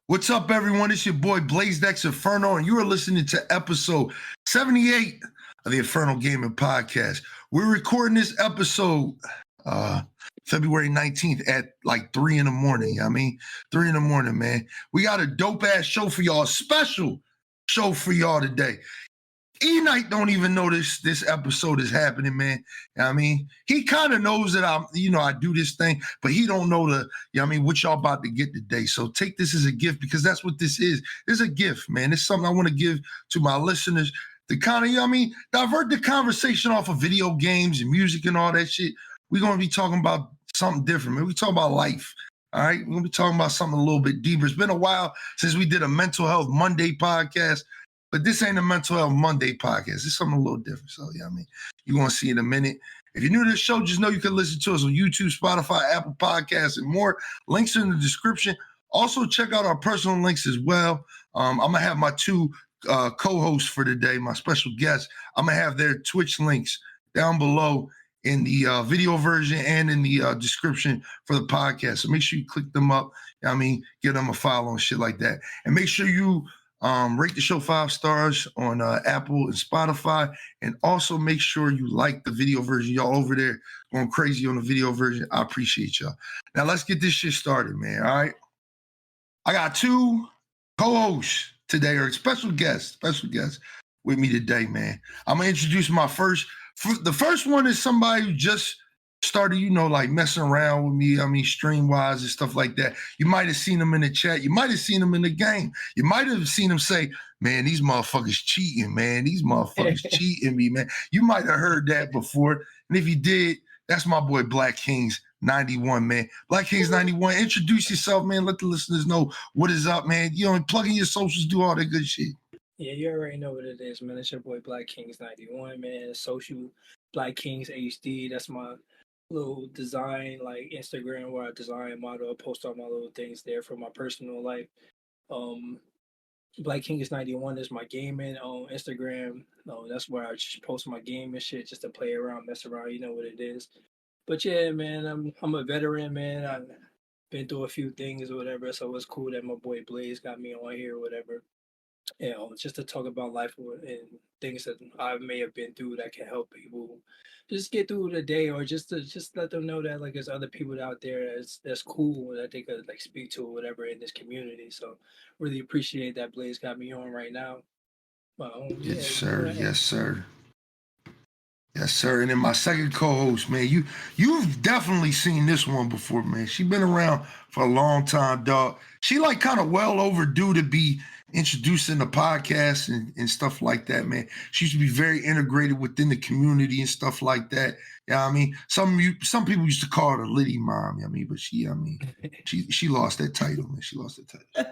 What's up, everyone? It's your boy BLAZEDxENFERNO, and you are listening to episode 78 of the Infernal Gaming Podcast. We're recording this episode February 19th at like 3 in the morning. 3 in the morning, man. We got a dope-ass show for y'all, a special show for y'all today. Eknight don't even know this episode is happening, man. He kind of knows that I do this thing, but he don't know what y'all about to get today. So take this as a gift, because that's what this is. It's a gift, man. It's something I want to give to my listeners to kind of, divert the conversation off of video games and music and all that shit. We're going to be talking about something different, man. We're talking about life. All right. We're going to be talking about something a little bit deeper. It's been a while since we did a Mental Health Monday podcast. But this ain't a Mental Health Monday podcast. It's something a little different. So, you're going to see in a minute. If you're new to the show, just know you can listen to us on YouTube, Spotify, Apple Podcasts, and more. Links are in the description. Also, check out our personal links as well. I'm going to have my two co-hosts for today, my special guests. I'm going to have their Twitch links down below in the video version and in the description for the podcast. So make sure you click them up. Give them a follow and shit like that. And make sure you rate the show 5 stars on Apple and Spotify, and also make sure you like the video version. Y'all over there going crazy on the video version. I appreciate y'all. Now let's get this shit started, man. All right. I got two co-hosts today, or special guests with me today, man. I'm gonna introduce my first. The first one is somebody who just started, like messing around with me, stream-wise and stuff like that. You might have seen him in the chat. You might have seen him in the game. You might have seen him say, man, these motherfuckers cheating, man. These motherfuckers cheating me, man. You might have heard that before. And if you did, that's my boy BLAZEDxENFERNO, man. BLAZEDxENFERNO, introduce yourself, man. Let the listeners know what is up, man. Plug in your socials, do all that good shit. Yeah, you already know what it is, man. It's your boy BLAZEDkings91, man. Social BLAZEDkingshd. That's my little design, like Instagram, where I design, model, post all my little things there for my personal life. BLAZEDkings91 is my gaming on Instagram. That's where I just post my game and shit, just to play around, mess around. You know what it is. But yeah, man, I'm a veteran, man. I've been through a few things or whatever, so it's cool that my boy Blaze got me on here or whatever. Just to talk about life and things that I may have been through that can help people just get through the day, or just let them know that, like, there's other people out there that's cool that they could like speak to or whatever in this community. So really appreciate that Blaze got me on right now. Yes, sir. Yes, sir. Yes, sir. And then my second co-host, man, you've definitely seen this one before, man. She's been around for a long time, dog. She like kind of well overdue to be introducing the podcast and stuff like that, man. She used to be very integrated within the community and stuff like that. Yeah, some people used to call her Liddy Mom. But she lost that title, man. She lost that title.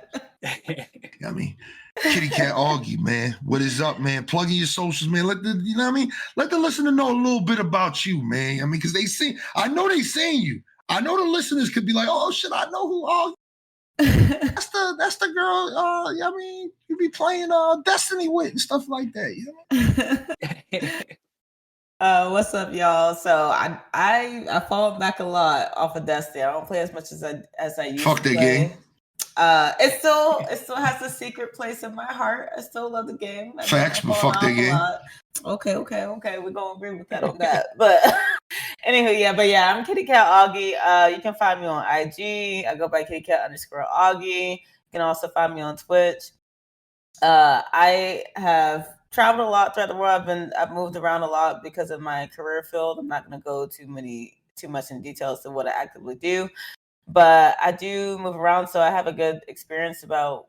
Kitty Cat Augie, man. What is up, man? Plug in your socials, man. Let the listener know a little bit about you, man. Because I know they seen you. I know the listeners could be like, oh shit, I know who Augie. That's the girl. You be playing Destiny with and stuff like that. What's up, y'all? So I fall back a lot off of Destiny. I don't play as much as I used to. Fuck that game. It still has a secret place in my heart. I still love the game. Facts, but fuck that game. Okay. We're gonna agree with that on that. But anywho, I'm Kitty Cat Augie. You can find me on IG. I go by Kitty Cat _Augie. You can also find me on Twitch. I have traveled a lot throughout the world. I've moved around a lot because of my career field. I'm not gonna go too much in details to what I actively do. But I do move around, so I have a good experience about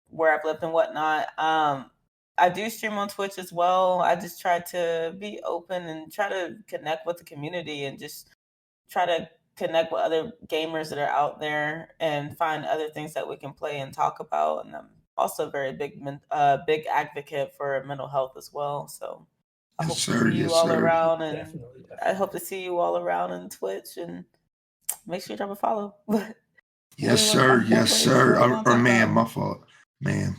where I've lived and whatnot. I do stream on Twitch as well. I just try to be open and try to connect with the community and just try to connect with other gamers that are out there and find other things that we can play and talk about. And I'm also a very big advocate for mental health as well. So I hope to see you all around, and definitely. I hope to see you all around on Twitch, and make sure you drop a follow. Yes, sir. Yes, sir. Or ma'am, my fault. Ma'am.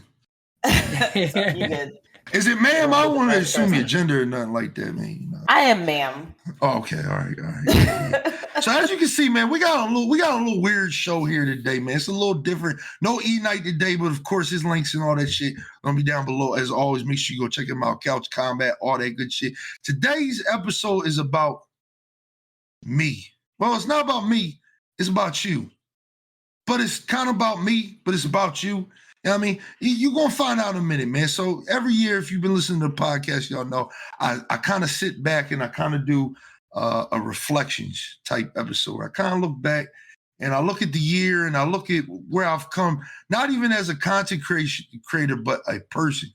You good. Is it ma'am? I don't want to assume your gender or nothing like that, man. I am, ma'am. Oh, okay, all right. Yeah. So as you can see, man, we got a little weird show here today, man. It's a little different. No Eknight today, but of course his links and all that shit gonna be down below. As always, make sure you go check him out. Couch Combat, all that good shit. Today's episode is about me. Well, it's not about me. It's about you. But it's kind of about me, but it's about you. You know what I mean? You're going to find out in a minute, man. So every year, if you've been listening to the podcast, y'all know, I kind of sit back and I kind of do a reflections type episode. I kind of look back and I look at the year and I look at where I've come, not even as a content creator, but a person.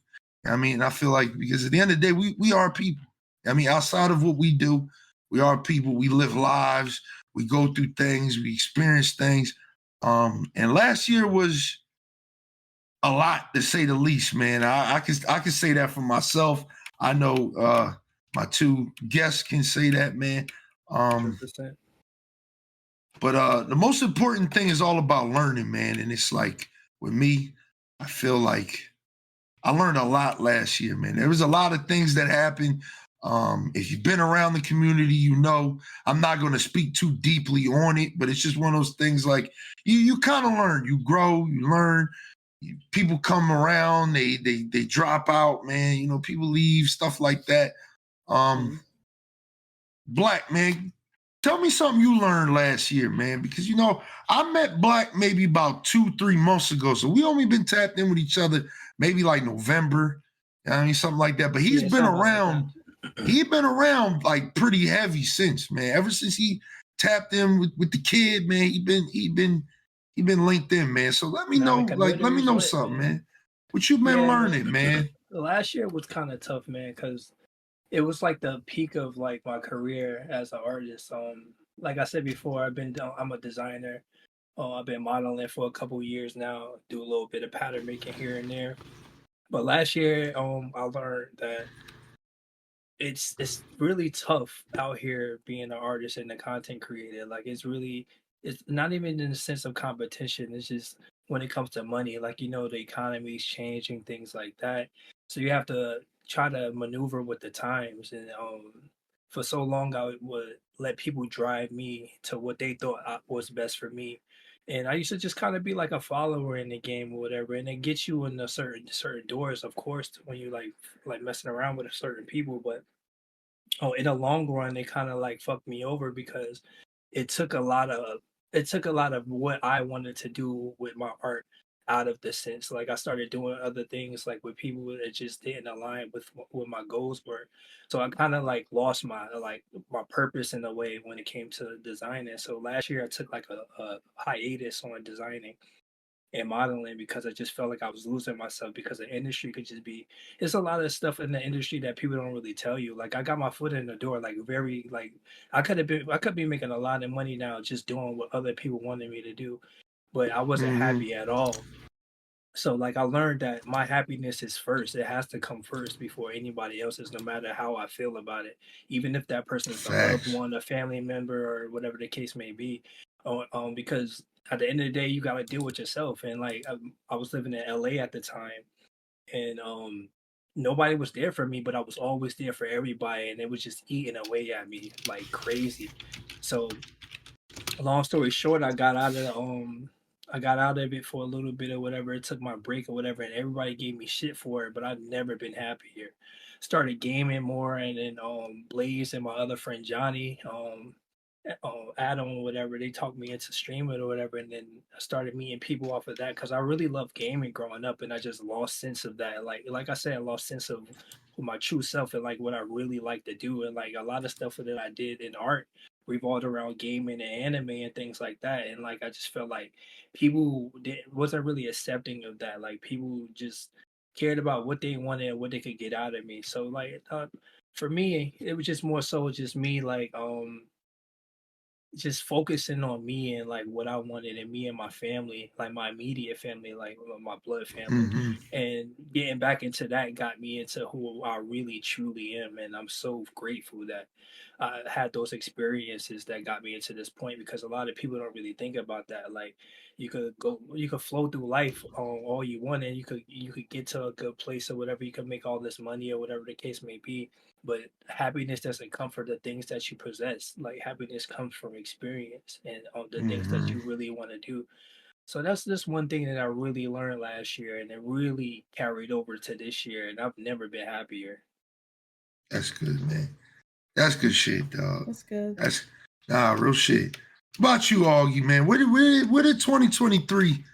I mean, I feel like, because at the end of the day, we are people. I mean, outside of what we do, we are people. We live lives. We go through things. We experience things. And last year was a lot, to say the least, man. I can say that for myself. I know my two guests can say that, man. 100%. But the most important thing is all about learning, man. And it's like, with me, I feel like I learned a lot last year, man. There was a lot of things that happened. If you've been around the community, you know, I'm not going to speak too deeply on it, but it's just one of those things like you kind of learn, you grow, you learn. People come around, they drop out, man. You know, people leave, stuff like that. Black, man, tell me something you learned last year, man, because, you know, I met Black maybe about 2-3 months ago, so we only been tapped in with each other maybe like November, I mean, something like that. But he's been around. He's been around like pretty heavy since, man. Ever since he tapped in with the kid, man, he been linked in, man. So let me know, like, let me know something, man. What you been learning, man? Last year was kind of tough, man, because it was like the peak of like my career as an artist. Like I said before, I'm a designer. I've been modeling for a couple of years now. Do a little bit of pattern making here and there. But last year, I learned that it's really tough out here being an artist and a content creator. Like it's not even in the sense of competition. It's just when it comes to money, like, you know, the economy's changing, things like that. So you have to try to maneuver with the times. And for so long, I would let people drive me to what they thought was best for me. And I used to just kind of be like a follower in the game or whatever, and it gets you in the certain doors, of course, when you like messing around with certain people. But in the long run, it kind of like fucked me over because it took a lot of what I wanted to do with my art out of the sense. Like I started doing other things like with people that just didn't align with what my goals were. So I kind of like lost my purpose in a way when it came to designing. So last year I took like a hiatus on designing and modeling because I just felt like I was losing myself because the industry could just be, it's a lot of stuff in the industry that people don't really tell you. Like I got my foot in the door, like very like I could be making a lot of money now just doing what other people wanted me to do, but I wasn't happy at all. So like I learned that my happiness is first. It has to come first before anybody else's, no matter how I feel about it. Even if that person is a loved one, a family member, or whatever the case may be. Because at the end of the day, you got to deal with yourself. And like I was living in LA at the time, and nobody was there for me, but I was always there for everybody, and it was just eating away at me like crazy. So long story short, I got out of it for a little bit or whatever. It took my break or whatever, and everybody gave me shit for it, but I've never been happier. Started gaming more, and then Blaze and my other friend Johnny, Adam or whatever, they talked me into streaming or whatever, and then I started meeting people off of that because I really loved gaming growing up, and I just lost sense of that. Like I said, I lost sense of my true self and like what I really like to do, and like a lot of stuff that I did in art revolved around gaming and anime and things like that. And like I just felt like wasn't really accepting of that. Like people just cared about what they wanted and what they could get out of me. So like for me, it was just more so just me like just focusing on me and like what I wanted and me and my family, like my immediate family, like my blood family, and getting back into that got me into who I really truly am. And I'm so grateful that I had those experiences that got me into this point, because a lot of people don't really think about that. Like You could flow through life all you want, and you could get to a good place or whatever. You could make all this money or whatever the case may be. But happiness doesn't come from the things that you possess. Like happiness comes from experience and the things that Mm-hmm. you really want to do. So that's just one thing that I really learned last year, and it really carried over to this year. And I've never been happier. That's good, man. That's good shit, dog. That's good. That's real shit. What about you, Augie, man? What did 2023?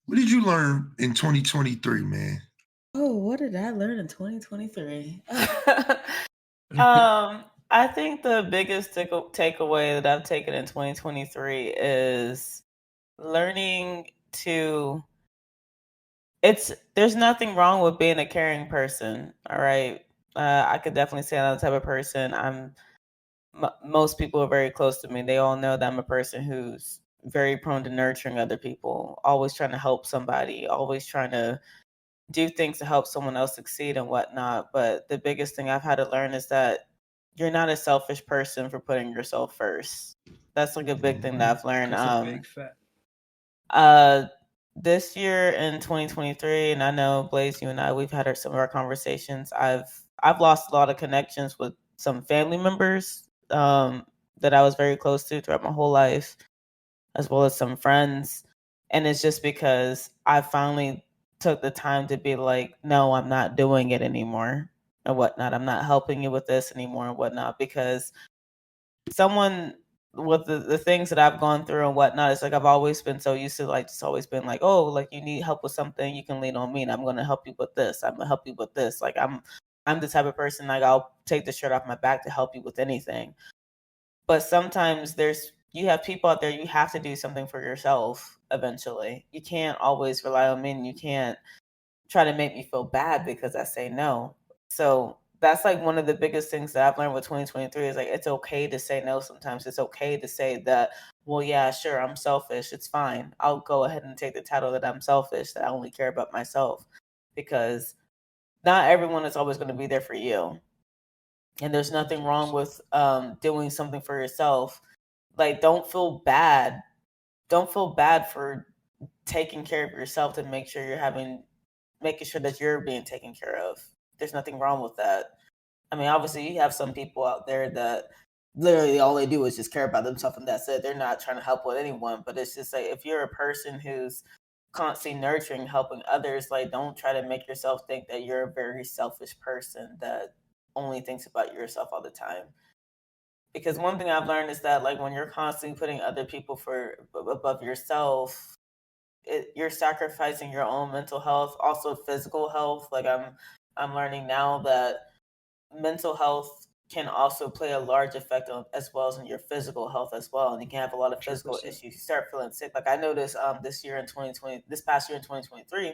What did you learn in 2023, man? Oh, what did I learn in 2023? I think the biggest takeaway that I've taken in 2023 is learning to. There's nothing wrong with being a caring person. All right, I could definitely say I'm the type of person. Most people are very close to me. They all know that I'm a person who's very prone to nurturing other people, always trying to help somebody, always trying to do things to help someone else succeed and whatnot. But the biggest thing I've had to learn is that you're not a selfish person for putting yourself first. That's like a big thing that I've learned. That's a big fact. This year in 2023, and I know Blaze, you and I, we've had some of our conversations. I've lost a lot of connections with some family members that I was very close to throughout my whole life, as well as some friends. And it's just because I finally took the time to be like, no, I'm not doing it anymore and whatnot. I'm not helping you with this anymore and whatnot, because someone with the things that I've gone through and whatnot, it's like I've always been so used to like, just always been like, oh, like you need help with something, you can lean on me and I'm going to help you with this. I'm going to help you with this. Like I'm the type of person, like I'll take the shirt off my back to help you with anything. But sometimes you have people out there, you have to do something for yourself eventually. You can't always rely on me, and you can't try to make me feel bad because I say no. So that's like one of the biggest things that I've learned with 2023 is like, it's okay to say no sometimes. It's okay to say that, well, yeah, sure, I'm selfish. It's fine. I'll go ahead and take the title that I'm selfish, that I only care about myself, because not everyone is always going to be there for you. And there's nothing wrong with doing something for yourself. Like, don't feel bad. Don't feel bad for taking care of yourself to make sure making sure that you're being taken care of. There's nothing wrong with that. I mean, obviously you have some people out there that literally all they do is just care about themselves and that's it. They're not trying to help with anyone. But it's just like, if you're a person who's constantly nurturing, helping others, like don't try to make yourself think that you're a very selfish person that only thinks about yourself all the time. Because one thing I've learned is that like when you're constantly putting other people above yourself, you're sacrificing your own mental health, also physical health. Like I'm learning now that mental health can also play a large effect on, as well as in your physical health as well. And you can have a lot of physical 100%. issues. You start feeling sick. Like I noticed this past year in 2023,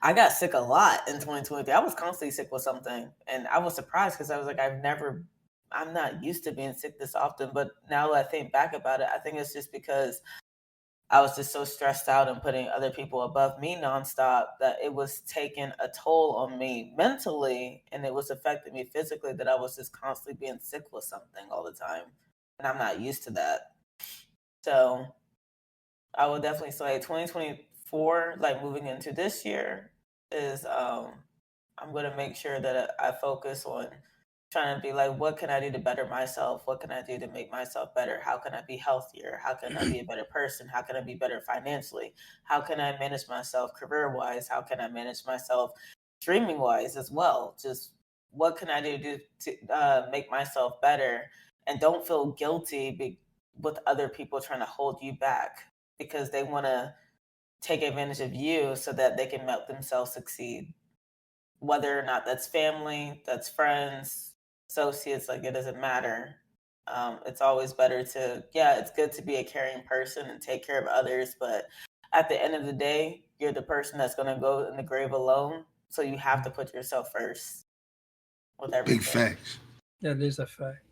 I got sick a lot in 2023. I was constantly sick with something. And I was surprised because I was like, I'm not used to being sick this often. But now that I think back about it, I think it's just because I was just so stressed out and putting other people above me nonstop that it was taking a toll on me mentally, and it was affecting me physically, that I was just constantly being sick with something all the time. And I'm not used to that. So I would definitely say 2024, like moving into this year, is I'm going to make sure that I focus on trying to be like, what can I do to better myself? What can I do to make myself better? How can I be healthier? How can I be a better person? How can I be better financially? How can I manage myself career-wise? How can I manage myself streaming-wise as well? Just what can I do to make myself better? And don't feel guilty with other people trying to hold you back because they want to take advantage of you so that they can make themselves succeed. Whether or not that's family, that's friends, associates, like it doesn't matter. It's always better it's good to be a caring person and take care of others, but at the end of the day, you're the person that's going to go in the grave alone, so you have to put yourself first with everything. Big facts. That is a fact.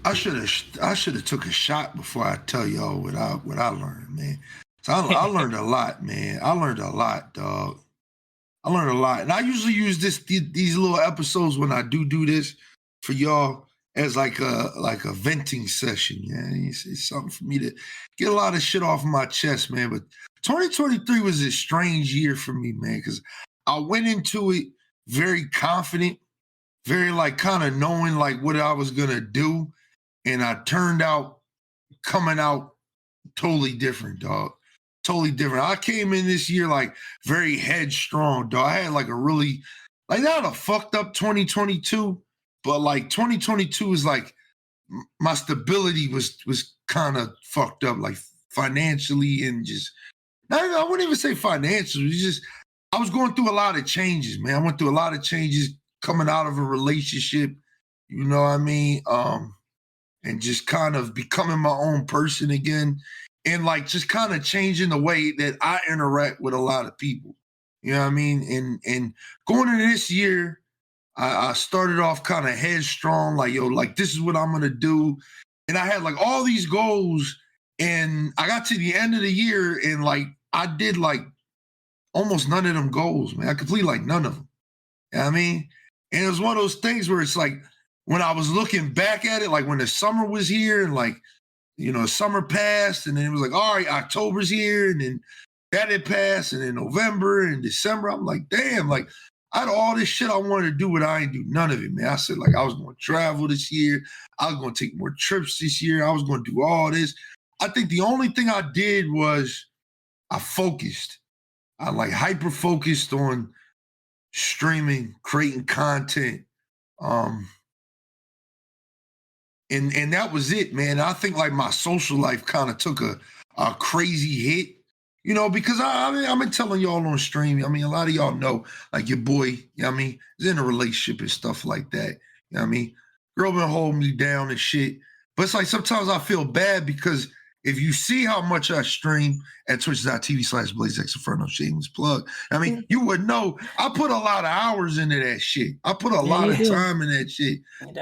I should have took a shot before I tell y'all what I learned, man. So I learned a lot, man. I learned a lot, dog. I learned a lot, and I usually use these little episodes when I do this for y'all as like a venting session. Yeah, it's something for me to get a lot of shit off my chest, man. But 2023 was a strange year for me, man, because I went into it very confident, very like kind of knowing like what I was gonna do, and I turned out coming out totally different, dog. Totally different. I came in this year like very headstrong, dog. I had like a really like not a fucked up 2022, but like 2022 is like my stability was kind of fucked up, like financially and just I wouldn't even say financially. It's just I was going through a lot of changes, man. I went through a lot of changes coming out of a relationship, you know what I mean? And just kind of becoming my own person again. And like just kind of changing the way that I interact with a lot of people. You know what I mean? And going into this year, I started off kind of headstrong, like, yo, like this is what I'm gonna do. And I had like all these goals, and I got to the end of the year and like I did like almost none of them goals, man. I completed like none of them. You know what I mean? And it was one of those things where it's like when I was looking back at it, like when the summer was here and like, you know, summer passed, and then it was like, all right, October's here, and then that had passed, and then November and December. I'm like, damn, like I had all this shit I wanted to do, but I ain't do none of it, man. I said, like, I was going to travel this year. I was going to take more trips this year. I was going to do all this. I think the only thing I did was I focused. I like hyper focused on streaming, creating content. And that was it, man. I think like my social life kind of took a crazy hit, you know, because I've been telling y'all on stream. I mean, a lot of y'all know, like your boy, you know what I mean, is in a relationship and stuff like that. You know what I mean? Girl been holding me down and shit. But it's like sometimes I feel bad because if you see how much I stream at twitch.tv/BLAZEDxENFERNO, shameless plug, I mean, you would know I put a lot of hours into that shit. I put a lot of time in that shit.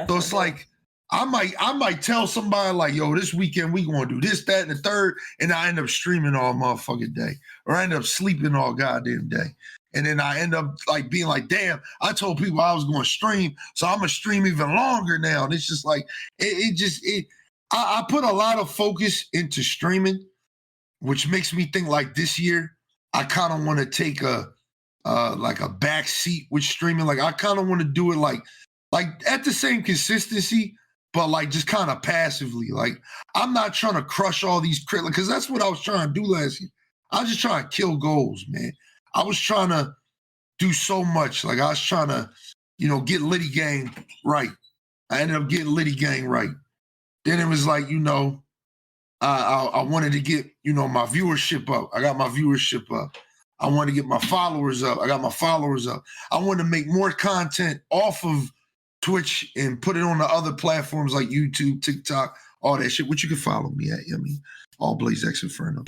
So it's like, I might tell somebody like, yo, this weekend we gonna do this, that, and the third, and I end up streaming all motherfucking day, or I end up sleeping all goddamn day. And then I end up like being like, damn, I told people I was gonna stream, so I'm gonna stream even longer now. And it's just like, I put a lot of focus into streaming, which makes me think like this year, I kind of want to take a back seat with streaming. Like I kind of want to do it like at the same consistency, but like just kind of passively. Like I'm not trying to crush all these critics, because that's what I was trying to do last year. I was just trying to kill goals, man. I was trying to do so much. Like I was trying to, you know, get Liddy Gang right. I ended up getting Liddy Gang right. Then it was like, you know, I wanted to get, you know, my viewership up. I got my viewership up. I wanted to get my followers up. I got my followers up. I wanted to make more content off of Twitch and put it on the other platforms like YouTube, TikTok, all that shit, which you can follow me at. I mean, all BLAZEDxENFERNO.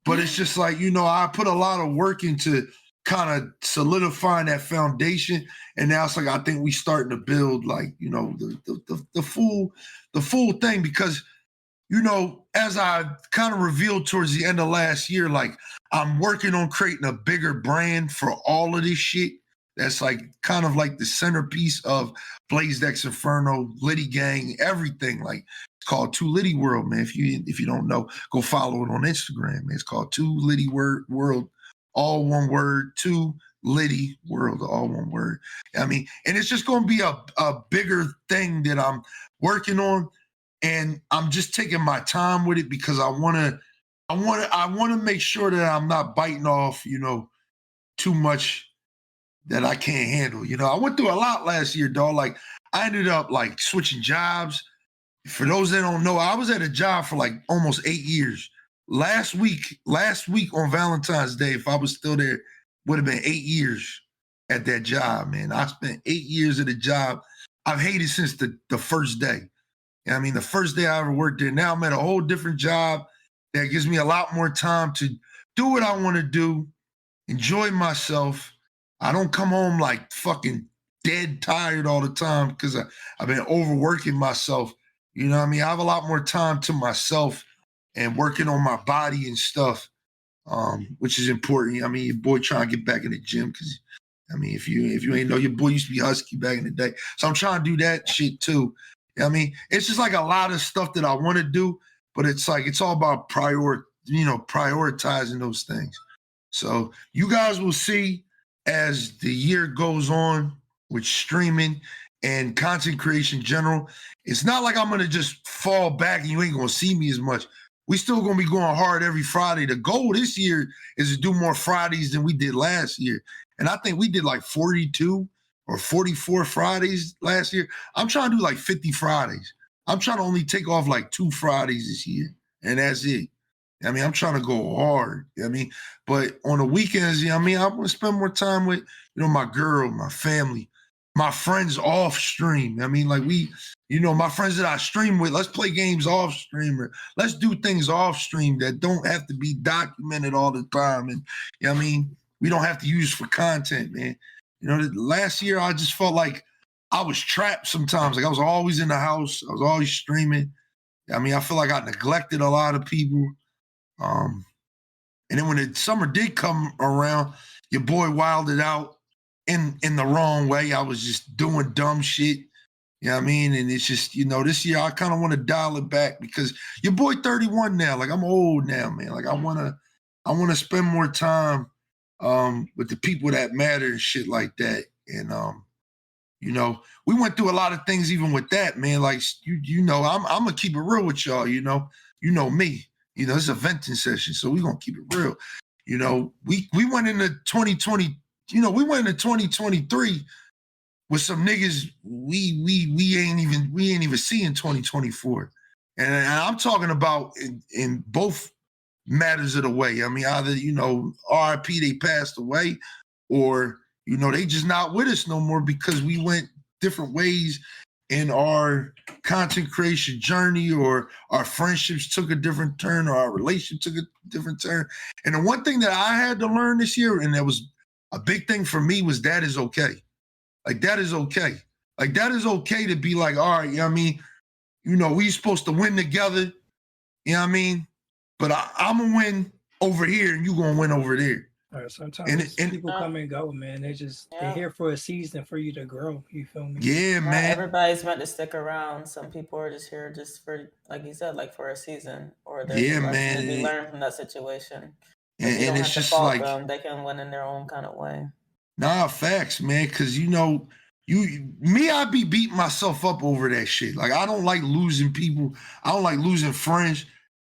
But it's just like, you know, I put a lot of work into kind of solidifying that foundation, and now it's like I think we starting to build like, you know, the full thing, because, you know, as I kind of revealed towards the end of last year, like I'm working on creating a bigger brand for all of this shit. That's like kind of like the centerpiece of BLAZEDxENFERNO, Liddy Gang, everything. Like it's called Two Liddy World, man. If you don't know, go follow it on Instagram. Man. It's called Two Liddy World, all one word. Two Liddy World, all one word. I mean, and it's just going to be a bigger thing that I'm working on, and I'm just taking my time with it because I want to make sure that I'm not biting off, you know, too much that I can't handle. You know, I went through a lot last year, dog. Like I ended up like switching jobs. For those that don't know, I was at a job for like almost 8 years. Last week on Valentine's Day, if I was still there, would have been 8 years at that job, man. I spent 8 years at a job I've hated since the first day. I mean, the first day I ever worked there. Now I'm at a whole different job that gives me a lot more time to do what I want to do, enjoy myself. I don't come home like fucking dead tired all the time because I've been overworking myself. You know what I mean? I have a lot more time to myself and working on my body and stuff, which is important. I mean, your boy trying to get back in the gym because I mean, if you ain't know, your boy used to be Husky back in the day. So I'm trying to do that shit too. I mean, it's just like a lot of stuff that I want to do, but it's like it's all about prioritizing those things. So you guys will see as the year goes on with streaming and content creation in general. It's not like I'm gonna just fall back and you ain't gonna see me as much. We still gonna be going hard every Friday. The goal this year is to do more Fridays than we did last year. And I think we did like 42 or 44 Fridays last year. I'm trying to do like 50 Fridays. I'm trying to only take off like 2 Fridays this year, and that's it. I mean, I'm trying to go hard. I mean, but on the weekends, I mean, I want to spend more time with, my girl, my family, my friends off stream. I mean, like my friends that I stream with, let's play games off stream, or let's do things off stream that don't have to be documented all the time. And I mean, we don't have to use for content, man. Last year I just felt like I was trapped sometimes. Like I was always in the house. I was always streaming. I mean, I feel like I neglected a lot of people. And then when the summer did come around, your boy wilded out in the wrong way. I was just doing dumb shit. You know what I mean? And it's just, this year I kind of want to dial it back because your boy 31 now. Like I'm old now, man. Like I want to spend more time with the people that matter and shit like that. And we went through a lot of things even with that, man. Like I'm gonna keep it real with y'all, you know me. It's a venting session, so we're gonna keep it real. We went into 2020, we went into 2023 with some niggas we ain't even seeing 2024. And I'm talking about in both matters of the way. I mean, either, RIP, they passed away, or, they just not with us no more because we went different ways in our content creation journey, or our friendships took a different turn, or our relationship took a different turn. And the one thing that I had to learn this year, and that was a big thing for me, was that is okay. Like, that is okay. Like, that is okay to be like, all right, we supposed to win together, you know what I mean? But I'm going to win over here, and you going to win over there. Sometimes people come and go, man. They're here for a season for you to grow. You feel me? Yeah, Not man. everybody's meant to stick around. Some people are just here just for, like you said, like for a season, or there's a lesson to be learned from that situation. And it's just like them. They can win in their own kind of way. Nah, facts, man. Because I be beating myself up over that shit. Like, I don't like losing people. I don't like losing friends,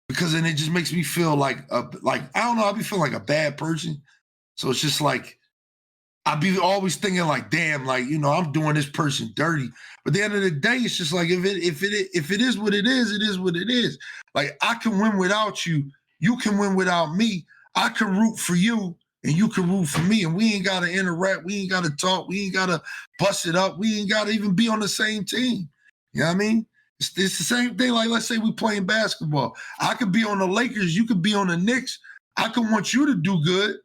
because then it just makes me feel like I don't know. I be feeling like a bad person. So it's just like, I be always thinking like, damn, like, I'm doing this person dirty. But at the end of the day, it's just like, if it is what it is, it is what it is. Like, I can win without you. You can win without me. I can root for you, and you can root for me. And we ain't got to interact. We ain't got to talk. We ain't got to bust it up. We ain't got to even be on the same team. You know what I mean? It's the same thing. Like, let's say we playing basketball. I could be on the Lakers. You could be on the Knicks. I could want you to do good.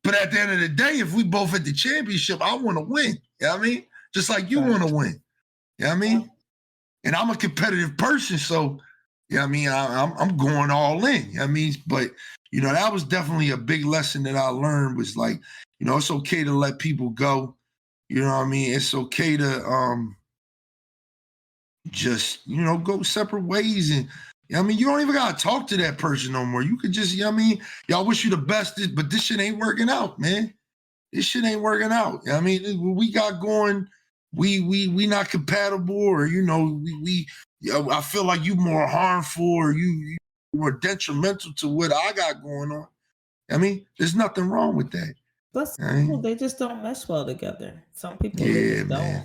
But at the end of the day, if we both at the championship, I want to win. You know what I mean? Just like you want to win. You know what I mean? And I'm a competitive person, so, you know what I mean? I'm going all in. You know what I mean? But, that was definitely a big lesson that I learned, was like, it's okay to let people go. You know what I mean? It's okay to just, go separate ways. And, you don't even got to talk to that person no more. You could just, y'all wish you the best, but this shit ain't working out, man. This shit ain't working out. What we got going, we not compatible, or, I feel like you more harmful, or you more detrimental to what I got going on. There's nothing wrong with that. But some people, they just don't mesh well together. Some people, they just don't.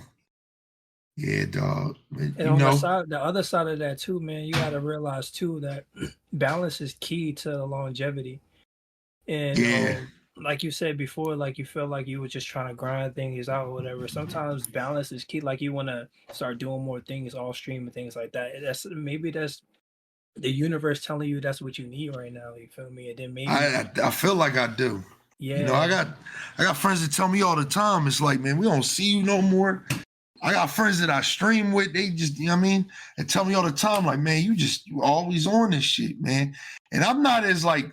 Yeah, dog. But, and on the other side of that too, man, you got to realize too that balance is key to longevity. And like you said before, like you felt like you were just trying to grind things out or whatever. Sometimes balance is key. Like you want to start doing more things off stream and things like that. That's the universe telling you that's what you need right now. You feel me? And then maybe I feel like I do. Yeah. I got friends that tell me all the time. It's like, man, we don't see you no more. I got friends that I stream with. They just, and tell me all the time, like, man, you always on this shit, man. And I'm not as like,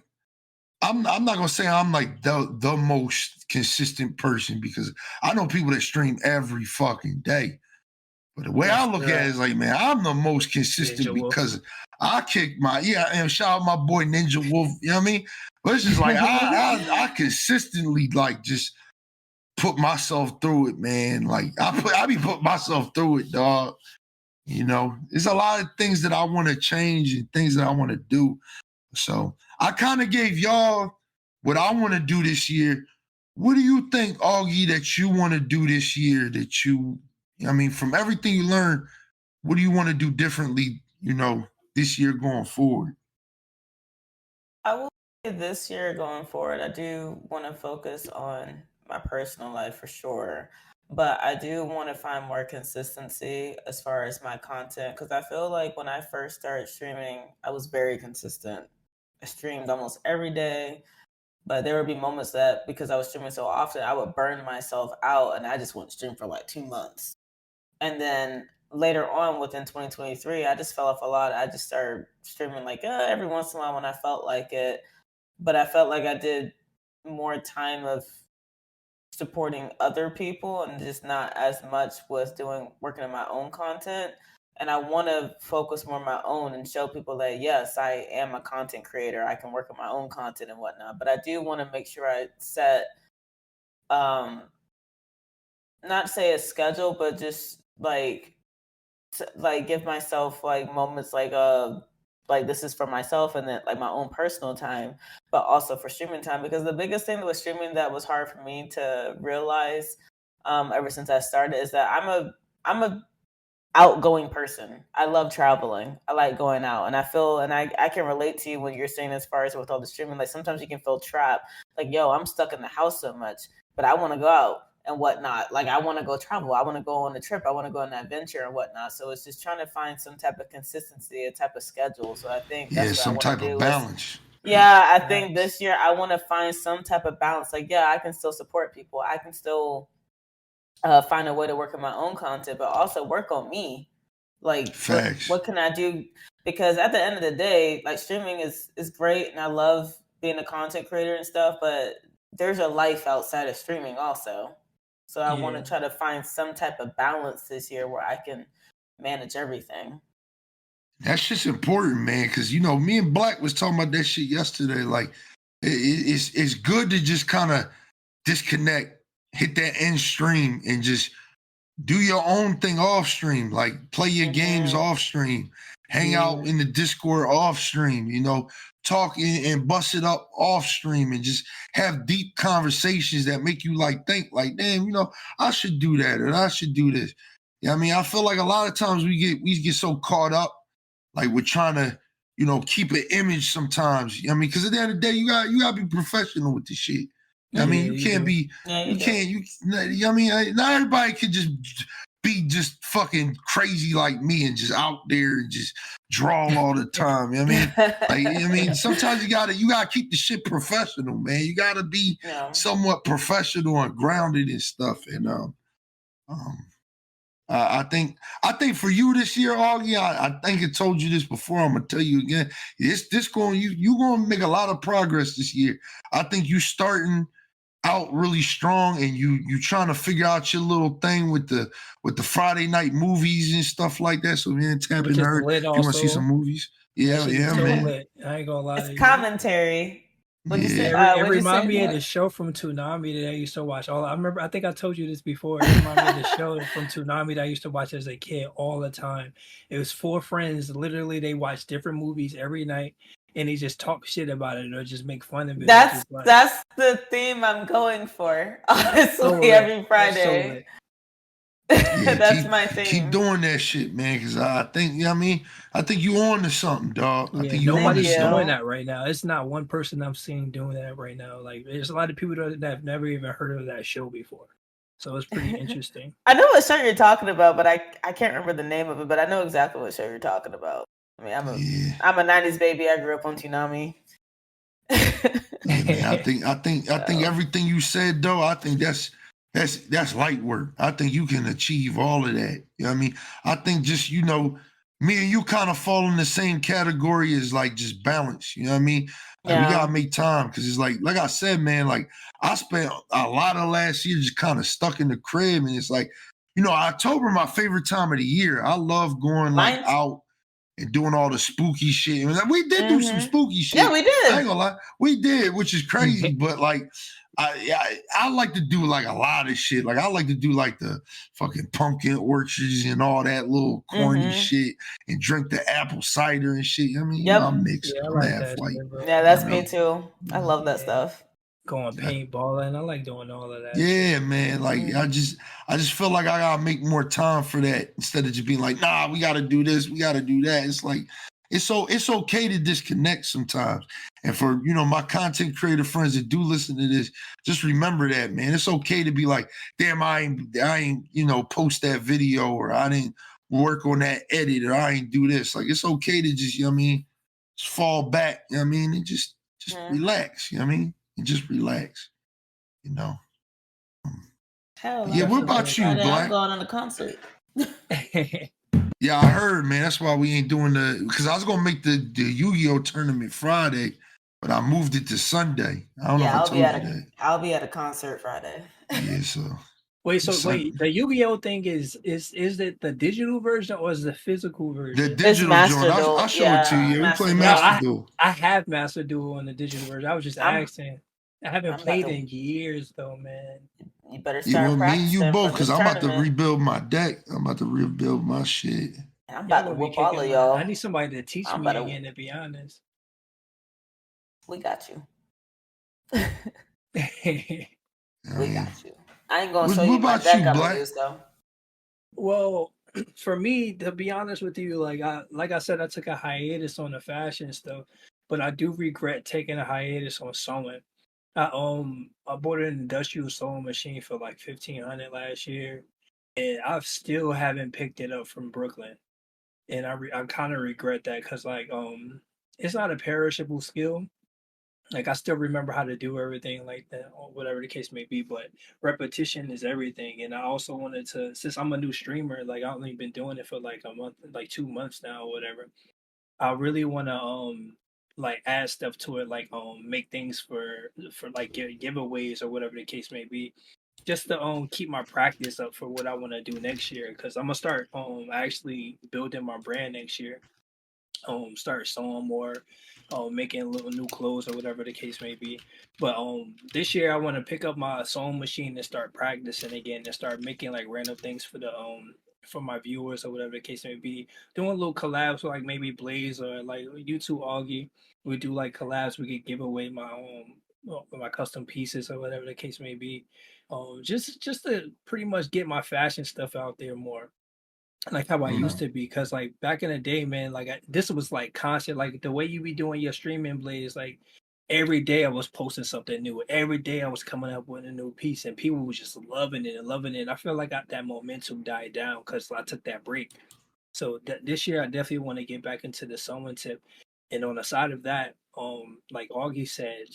I'm not gonna say I'm like the most consistent person because I know people that stream every fucking day. But the way I That's look at it is like, man, I'm the most consistent Ninja Wolf. because I kick and shout out my boy Ninja Wolf. You know what I mean? But it's just like I consistently like just put myself through it, man. Like I be putting myself through it, dog. You know, there's a lot of things that I want to change and things that I want to do. So I kind of gave y'all what I want to do this year. What do you think, Augie, that you want to do this year that from everything you learned, what do you want to do differently, this year going forward? I will say this year going forward, I do want to focus on my personal life for sure. But I do want to find more consistency as far as my content because I feel like when I first started streaming, I was very consistent. I streamed almost every day, but there would be moments that because I was streaming so often, I would burn myself out and I just wouldn't stream for like 2 months. And then later on within 2023, I just fell off a lot. I just started streaming like every once in a while when I felt like it. But I felt like I did more time of supporting other people and just not as much was working on my own content. And I want to focus more on my own and show people that, yes, I am a content creator. I can work on my own content and whatnot. But I do want to make sure I set, not say a schedule, but just like give myself like moments like this is for myself and then like my own personal time, but also for streaming time. Because the biggest thing with streaming that was hard for me to realize ever since I started is that I'm a outgoing person. I love traveling. I like going out. And I feel, and I can relate to you when you're saying as far as with all the streaming, like sometimes you can feel trapped. Like, yo, I'm stuck in the house so much, but I want to go out and whatnot. Like I want to go travel. I want to go on a trip. I want to go on an adventure and whatnot. So it's just trying to find some type of consistency, a type of schedule. So I think that's what some I want type to do of balance. I think this year I want to find some type of balance. Like, yeah, I can still support people. I can still find a way to work on my own content, but also work on me. Like, what can I do? Because at the end of the day, like streaming is great, and I love being a content creator and stuff. But there's a life outside of streaming also. So I want to try to find some type of balance this year where I can manage everything. That's just important, man, because, me and Black was talking about that shit yesterday. Like, it's good to just kind of disconnect, hit that end stream, and just do your own thing off stream. Like, play your games off stream, hang out in the Discord off stream, talk and bust it up off stream and just have deep conversations that make you think like, damn, I should do that or I should do this. I feel like a lot of times we get so caught up like we're trying to, keep an image sometimes. Because at the end of the day, you gotta be professional with this shit. You can't be, not everybody can just be just fucking crazy like me and just out there and just draw all the time. Sometimes you gotta keep the shit professional, man. You gotta be somewhat professional and grounded and stuff. And I think for you this year, Augie, I think I told you this before. I'm gonna tell you again. You gonna make a lot of progress this year. I think you starting out really strong, and you trying to figure out your little thing with the Friday night movies and stuff like that. So man, tapping her. You want to see some movies? Yeah, man. Lit. I ain't gonna lie. It's commentary. What'd you say? It reminded me of the show from Toonami that I used to watch. I think I told you this before. It reminded me of the show from Toonami that I used to watch as a kid all the time. It was 4 friends. Literally, they watched different movies every night, and they just talk shit about it or just make fun of it. That's the theme I'm going for. Honestly, every Friday. That's my thing. Keep doing that shit, man, because I think, I think you on to something, dog. I think nobody's doing that right now. It's not one person I'm seeing doing that right now. Like, there's a lot of people that have never even heard of that show before. So it's pretty interesting. I know what show you're talking about, but I can't remember the name of it, but I know exactly what show you're talking about. I'm a 90s baby. I grew up on Toonami. Man, I think everything you said, though, I think that's light work. I think you can achieve all of that. I think just, me and you kind of fall in the same category as like just balance. Like, we gotta make time because it's like I said, man, like I spent a lot of last year just kind of stuck in the crib. And it's like, October, my favorite time of the year. I love going like out and doing all the spooky shit. And we did do some spooky shit. Yeah, we did. I ain't gonna lie. We did, which is crazy. But like, I like to do like a lot of shit. Like I like to do like the fucking pumpkin orchards and all that little corny shit and drink the apple cider and shit. I mean, I'm mixed. Yeah, I I'm like half that white. shit, bro. Yeah, that's me too. I love that stuff. Going paintballing. I like doing all of that. Yeah, shit. man. Like I just feel like I gotta make more time for that instead of just being like, nah, we gotta do this, we gotta do that. It's like it's okay to disconnect sometimes. And for my content creator friends that do listen to this, just remember that, man. It's okay to be like, damn, I ain't post that video, or I didn't work on that edit, or I ain't do this. Like it's okay to just, just fall back, and just relax, and just relax, Hell, yeah, what about you, Black? Black? I'm going on a concert. Yeah, I heard, man. That's why we ain't doing because I was gonna make the Yu-Gi-Oh tournament Friday, but I moved it to Sunday. I don't know if I told you that. I'll be at a concert Friday. Yeah, so wait, the Yu-Gi-Oh thing is it the digital version or is the physical version? The digital joint. I'll show it to you. We play Master Duel. I have Master Duel on the digital version. I was just asking. I haven't played in years though, man. You better start practicing. Me and you both, because I'm about to rebuild my deck. I'm about to rebuild my shit. I'm about to whoop all of y'all. I need somebody to teach me again, to be honest. We got you. We got you. I ain't gonna show you my deck I'm gonna use though. Well, for me, to be honest with you, like I said, I took a hiatus on the fashion stuff, but I do regret taking a hiatus on sewing. I bought an industrial sewing machine for like $1,500 last year, and I still haven't picked it up from Brooklyn, and I kind of regret that because like it's not a perishable skill. Like I still remember how to do everything like that, or whatever the case may be. But repetition is everything, and I also wanted to, since I'm a new streamer, like I've only been doing it for like a month, like 2 months now, or whatever. I really want to like add stuff to it, like make things for like giveaways or whatever the case may be, just to keep my practice up for what I want to do next year, because I'm gonna start actually building my brand next year. Start sewing more, making little new clothes or whatever the case may be. But this year I want to pick up my sewing machine and start practicing again and start making like random things for the for my viewers or whatever the case may be. Doing little collabs with like maybe Blaze or like YouTube Augie. We do like collabs. We could give away my custom pieces or whatever the case may be. Just to pretty much get my fashion stuff out there more, like how I used to be. Because like back in the day, man, like this was like constant, like the way you be doing your streaming, Blaze, like every day I was posting something new. Every day I was coming up with a new piece, and people was just loving it and loving it. I feel like that momentum died down because I took that break. So this year I definitely want to get back into the sewing tip. And on the side of that, like Augie said,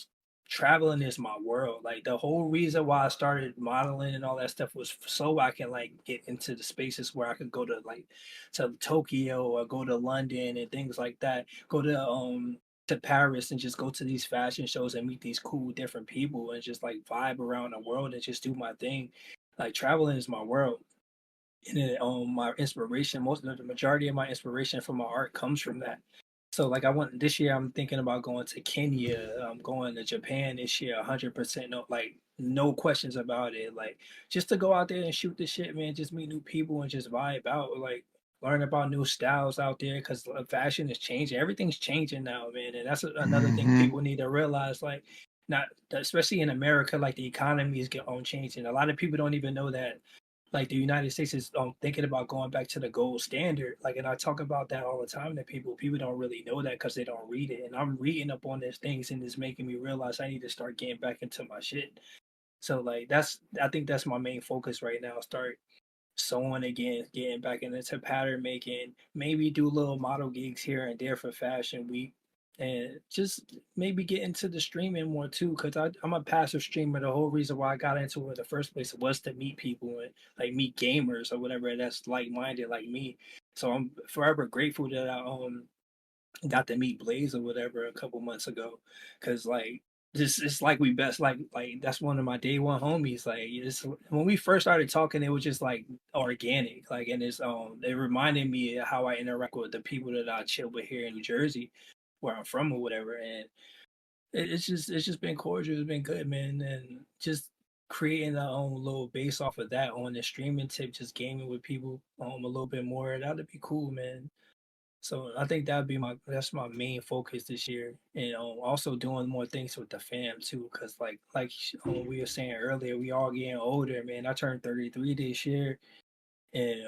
traveling is my world. Like the whole reason why I started modeling and all that stuff was so I can like get into the spaces where I could go to like to Tokyo or go to London and things like that. Go to Paris and just go to these fashion shows and meet these cool different people and just like vibe around the world and just do my thing. Like traveling is my world. And then my inspiration, the majority of my inspiration for my art comes from that. So like this year I'm thinking about going to Kenya. I'm going to Japan this year, 100%. No questions about it. Like just to go out there and shoot the shit, man. Just meet new people and just vibe out. Like learn about new styles out there, because fashion is changing. Everything's changing now, man. And that's another thing people need to realize. Like not especially in America, like the economy is changing. A lot of people don't even know that. Like the United States is thinking about going back to the gold standard. Like, and I talk about that all the time to people. People don't really know that because they don't read it. And I'm reading up on these things, and it's making me realize I need to start getting back into my shit. So like I think that's my main focus right now. Start sewing again, getting back into pattern making, maybe do little model gigs here and there for Fashion Week. And just maybe get into the streaming more too, because I'm a passive streamer. The whole reason why I got into it in the first place was to meet people and like meet gamers or whatever that's like-minded like me. So I'm forever grateful that got to meet Blaze or whatever a couple months ago, because like just it's like we best like that's one of my day one homies. Like it's when we first started talking, it was just like organic, like, and it reminded me of how I interact with the people that I chill with here in New Jersey, where I'm from or whatever, and it's just been cordial. It's been good, man, and just creating our own little base off of that on the streaming tip, just gaming with people a little bit more. That'd be cool, man. So I think that's my main focus this year, and also doing more things with the fam too. Cause we were saying earlier, we all getting older, man. I turned 33 this year, and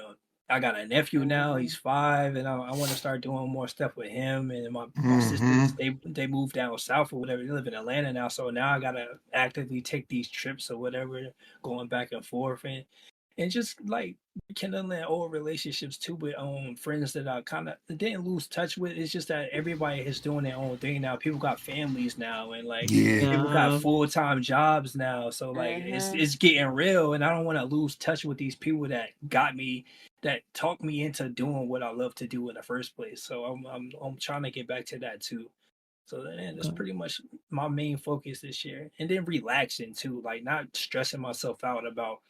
I got a nephew now. He's 5, and I want to start doing more stuff with him. And my sisters, they moved down south or whatever. They live in Atlanta now, so now I gotta actively take these trips or whatever, going back and forth, and just like rekindling old relationships too with friends that I kind of didn't lose touch with. It's just that everybody is doing their own thing now. People got families now, and like people got full-time jobs now. So like it's getting real, and I don't want to lose touch with these people that talked me into doing what I love to do in the first place. So I'm trying to get back to that too. So then that's pretty much my main focus this year. And then relaxing too, like not stressing myself out about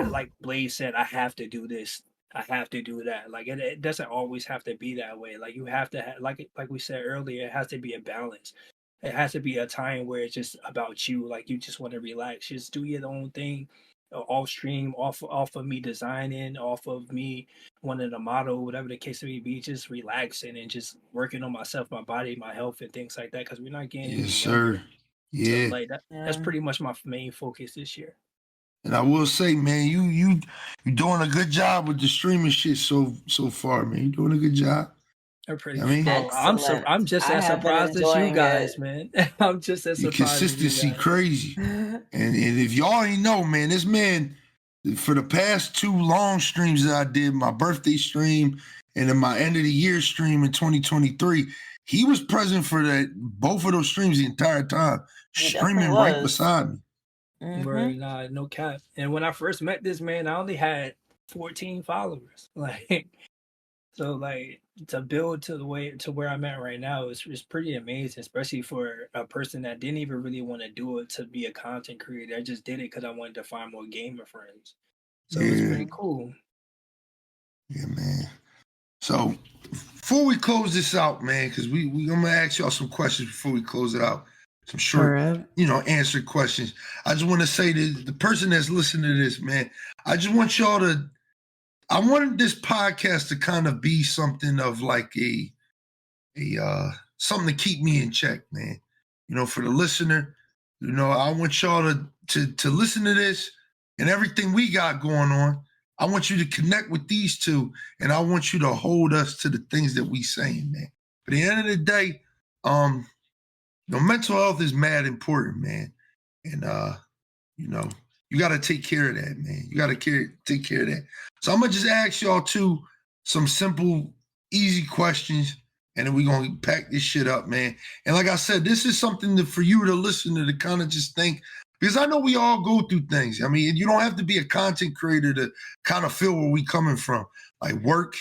like Blaze said, I have to do this, I have to do that. Like it doesn't always have to be that way. Like you have to like we said earlier, it has to be a balance. It has to be a time where it's just about you. Like you just want to relax, just do your own thing, off stream, off of me designing, off of me wanting a model, whatever the case may be, just relaxing and just working on myself, my body, my health, and things like that. Because we're not getting any younger. Yeah. So like that's pretty much my main focus this year. And I will say, man, you doing a good job with the streaming shit so far, man. You doing a good job. I'm pretty. I mean, I'm just as surprised as you guys, man. I'm just as surprised. Consistency crazy. And if y'all ain't know, man, this man for the past 2 long streams that I did, my birthday stream and then my end of the year stream in 2023, he was present for both of those streams the entire time, streaming right beside me. Right, nah, no cap. And when I first met this man, I only had 14 followers. Like, so like to build to where I'm at right now is pretty amazing, especially for a person that didn't even really want to do it to be a content creator. I just did it because I wanted to find more gamer friends. So it's pretty cool. Yeah, man. So before we close this out, man, because I'm gonna ask y'all some questions before we close it out. Some short, answered questions. I just want to say to the person that's listening to this, man, I just want y'all to, I wanted this podcast to kind of be something of like a something to keep me in check, man. For the listener, I want y'all to listen to this and everything we got going on. I want you to connect with these two, and I want you to hold us to the things that we saying, man. But at the end of the day, mental health is mad important, man. And, you got to take care of that, man. You got to take care of that. So I'm going to just ask y'all some simple, easy questions, and then we're going to pack this shit up, man. And like I said, this is something for you to listen to kind of just think, because I know we all go through things. I mean, you don't have to be a content creator to kind of feel where we coming from. Like work,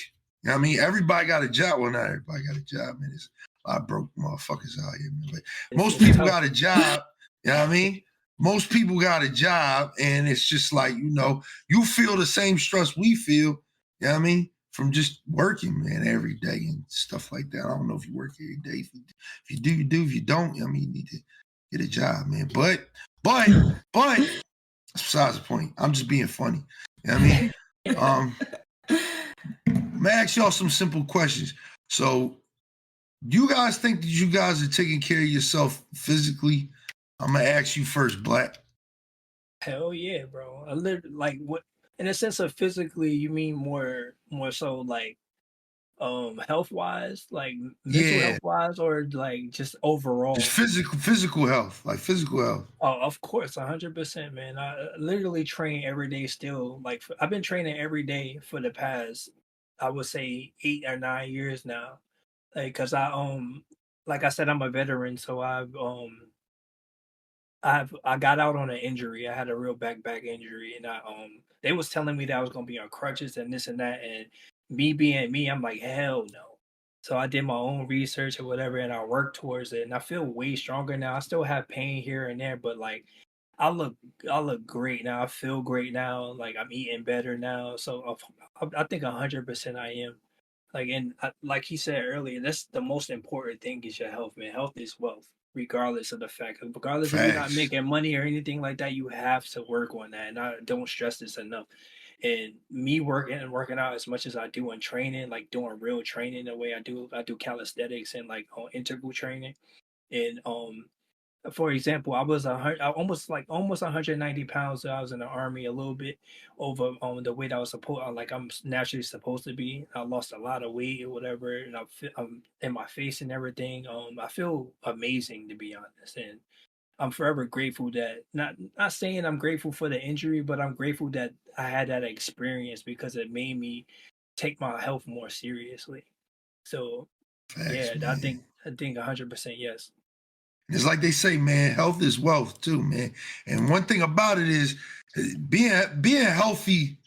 I mean, everybody got a job. Well, not everybody got a job, man. It's a lot of broke motherfuckers out here, man. But most people got a job, you know what I mean? Most people got a job, and it's just like, you feel the same stress we feel, you know what I mean? From just working, man, every day and stuff like that. I don't know if you work every day. If you do, you do. If you don't, I mean, you need to get a job, man. But that's besides the point. I'm just being funny. You know what I mean? I'm gonna ask y'all some simple questions. So, do you guys think that you guys are taking care of yourself physically? I'm gonna ask you first, Black. Hell yeah, bro. I live like what in a sense of physically, you mean more so like health wise, like mental health wise, or like just overall? Just physical health, like physical health. Oh, of course, 100%, man. I literally train every day still. Like I've been training every day for the past, I would say 8 or 9 years now. Like, cause like I said, I'm a veteran, so I got out on an injury. I had a real back injury, and they was telling me that I was gonna be on crutches and this and that, and me being me, I'm like, hell no. So I did my own research or whatever, and I worked towards it, and I feel way stronger now. I still have pain here and there, but like I look I look great now. I feel great now. Like I'm eating better now. So I think 100% I am. Like like he said earlier, that's the most important thing is your health, man. Health is wealth, regardless of the fact. Regardless if you're not Facts. making money or anything like that, you have to work on that. And I don't stress this enough. And me working out as much as I do and training, like doing real training the way I do calisthenics and like integral training. And for example, I was almost 190 pounds. So I was in the army, a little bit over the weight I was supposed like I'm naturally supposed to be. I lost a lot of weight or whatever, and I'm in my face and everything. I feel amazing, to be honest, and I'm forever grateful that not saying I'm grateful for the injury, but I'm grateful that I had that experience because it made me take my health more seriously. So Facts, yeah, man. I think 100% yes. It's like they say, man, health is wealth too, man. And one thing about it is being healthy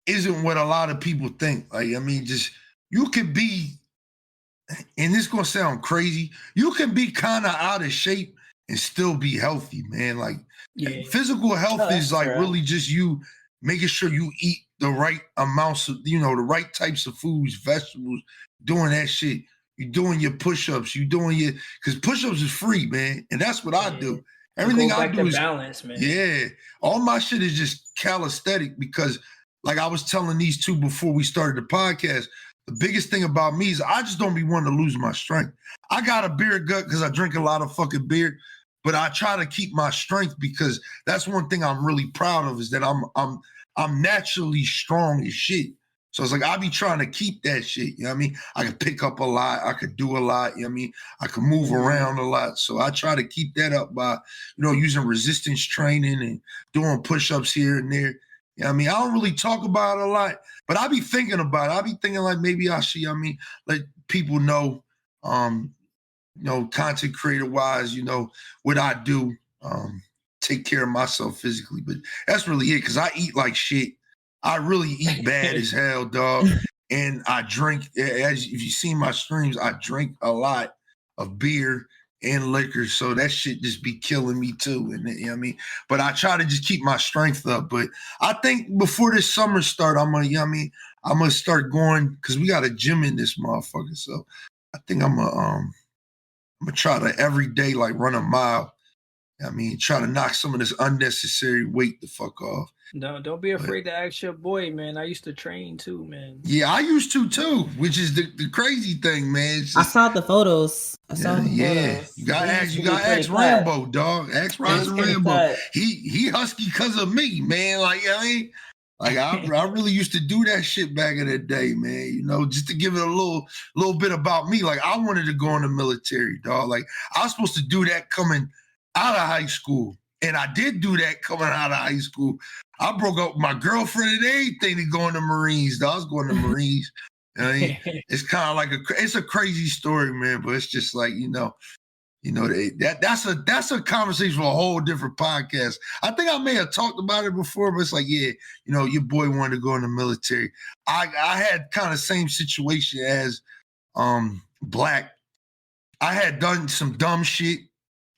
isn't what a lot of people think. Like, I mean, just you could be, and this gonna sound crazy, you can be kind of out of shape and still be healthy, man. Like Yeah, physical health Oh, is that's like true. really just you making sure you eat the right amounts of, the right types of foods, vegetables, doing that shit. You doing your push-ups, you doing your, because push-ups is free, man. And that's what I yeah. do. It Everything goes I back to do is, balance, man. yeah, all my shit is just calisthenic because like I was telling these two before we started the podcast, the biggest thing about me is I just don't be wanting to lose my strength. I got a beer gut because I drink a lot of fucking beer, but I try to keep my strength because that's one thing I'm really proud of is that I'm naturally strong as shit. So it's like I be trying to keep that shit. You know what I mean? I could pick up a lot, I could do a lot, you know what I mean? I could move around a lot. So I try to keep that up by, using resistance training and doing push-ups here and there. You know what I mean? I don't really talk about it a lot, but I be thinking about it. I be thinking like maybe I should, let people know, content creator wise, what I do, take care of myself physically. But that's really it because I eat like shit. I really eat bad as hell, dog. And I drink, as if you see my streams, I drink a lot of beer and liquor. So that shit just be killing me too. And you know what I mean? But I try to just keep my strength up. But I think before this summer start, I'm gonna start going because we got a gym in this motherfucker. So I think I'm gonna try to every day like run a mile. I mean, try to knock some of this unnecessary weight the fuck off. Don't be But afraid to ask your boy, man. I used to train too, man. yeah, I used to too, which is the crazy thing, man. It's I just, saw the photos. I saw yeah, the yeah. photos. You got to He ask. used You to be got to pretty ask cut. Rambo, dog. Ask He was Roger pretty Rambo. cut. He husky because of me, man. Like I mean, like I really used to do that shit back in the day, man. Just to give it a little bit about me. Like I wanted to go in the military, dog. Like I was supposed to do that coming out of high school. And I did do that coming out of high school. I broke up with my girlfriend and everything to go in the Marines. Dog. I was going to the Marines. I mean, it's kind of like it's a crazy story, man. But it's just like that's a conversation for a whole different podcast. I think I may have talked about it before, but it's like, yeah, your boy wanted to go in the military. I had kind of same situation as Black. I had done some dumb shit.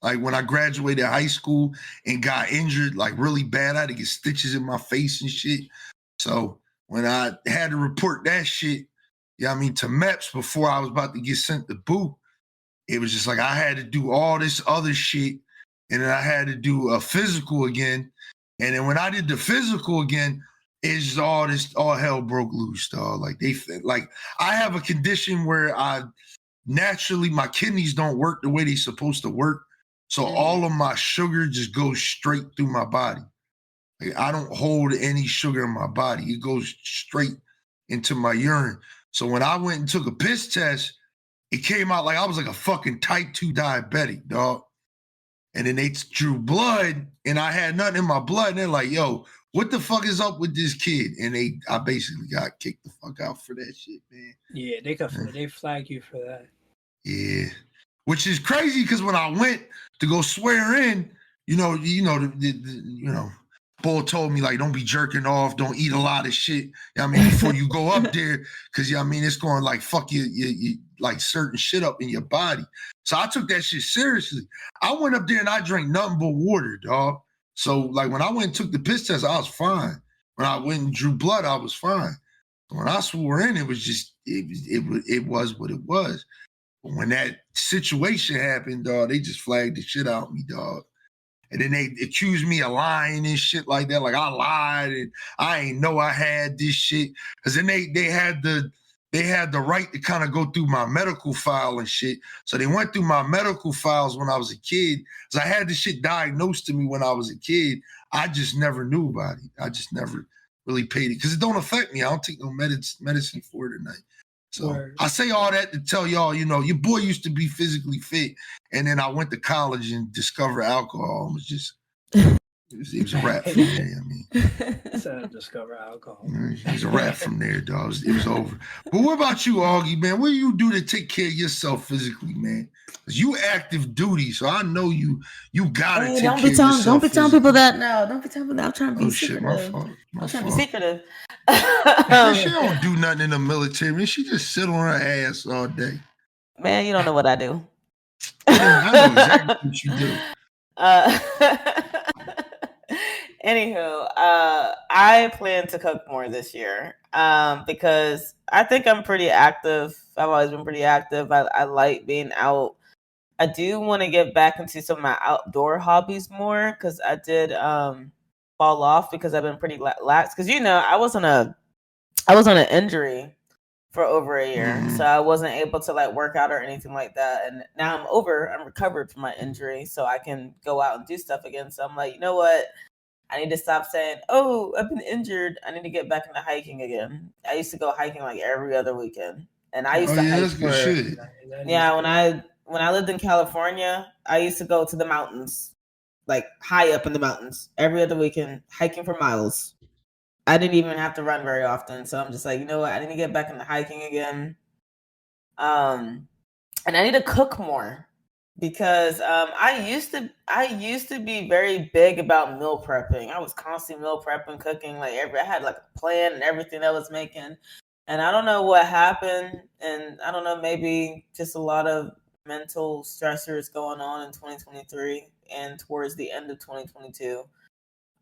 Like when I graduated high school and got injured, like really bad, I had to get stitches in my face and shit. So when I had to report that shit, to MEPS before I was about to get sent to boot, it was just like I had to do all this other shit. And then I had to do a physical again. And then when I did the physical again, it's just all hell broke loose, dog. Like I have a condition where naturally my kidneys don't work the way they're supposed to work. So all of my sugar just goes straight through my body. Like I don't hold any sugar in my body. It goes straight into my urine. So when I went and took a piss test, it came out like I was like a fucking type 2 diabetic, dog. And then they drew blood and I had nothing in my blood. And they're like, yo, what the fuck is up with this kid? And I basically got kicked the fuck out for that shit, man. Yeah, they flag you for that. Yeah. Which is crazy because when I went to go swear in, Bull told me, like, don't be jerking off, don't eat a lot of shit. You know what I mean, before you go up there, because you know what I mean, it's going like fuck you like certain shit up in your body. So I took that shit seriously. I went up there and I drank nothing but water, dog. So like when I went and took the piss test, I was fine. When I went and drew blood, I was fine. When I swore in, it was just it was what it was. But when that situation happened, dog, they just flagged the shit out of me, dog. And then they accused me of lying and shit like that. Like I lied and I ain't know I had this shit. Cause then they had the right to kind of go through my medical file and shit. So they went through my medical files when I was a kid. Cause I had this shit diagnosed to me when I was a kid. I just never knew about it. I just never really paid it. Cause it don't affect me. I don't take no medicine for it tonight. So Word. I say all that to tell y'all, you know, your boy used to be physically fit, and then I went to college and discovered alcohol. It was just, it was a rap from there. I mean, So discover alcohol. it was a rap from there, dog. It was over. But what about you, Augie, man? What do you do to take care of yourself physically, man? Because you active duty, so I know you gotta take care of yourself. Don't be telling people that now. Don't be telling people that. I'm trying to be Oh secretive. shit, my fault. I'm trying to be secretive. She don't do nothing in the military, man. She just sit on her ass all day. Man, you don't know what I do. I know exactly what you do. Anywho, I plan to cook more this year because I think I'm pretty active. I've always been pretty active. I like being out. I do want to get back into some of my outdoor hobbies more because I did fall off because I've been pretty lax. Because I was on an injury for over a year, so I wasn't able to like work out or anything like that. And now I'm recovered from my injury, so I can go out and do stuff again. So I'm like, you know what? I need to stop saying, "Oh, I've been injured. I need to get back into hiking again." I used to go hiking like every other weekend, and I used to hike that's good shit. when I lived in California, I used to go to the mountains, like high up in the mountains, every other weekend, hiking for miles. I didn't even have to run very often, so I'm just like, you know what? I need to get back into hiking again, and I need to cook more because I used to be very big about meal prepping. I was constantly meal prepping, cooking I had like a plan and everything I was making, and I don't know what happened, and I don't know, maybe just a lot of mental stressors going on in 2023 and towards the end of 2022.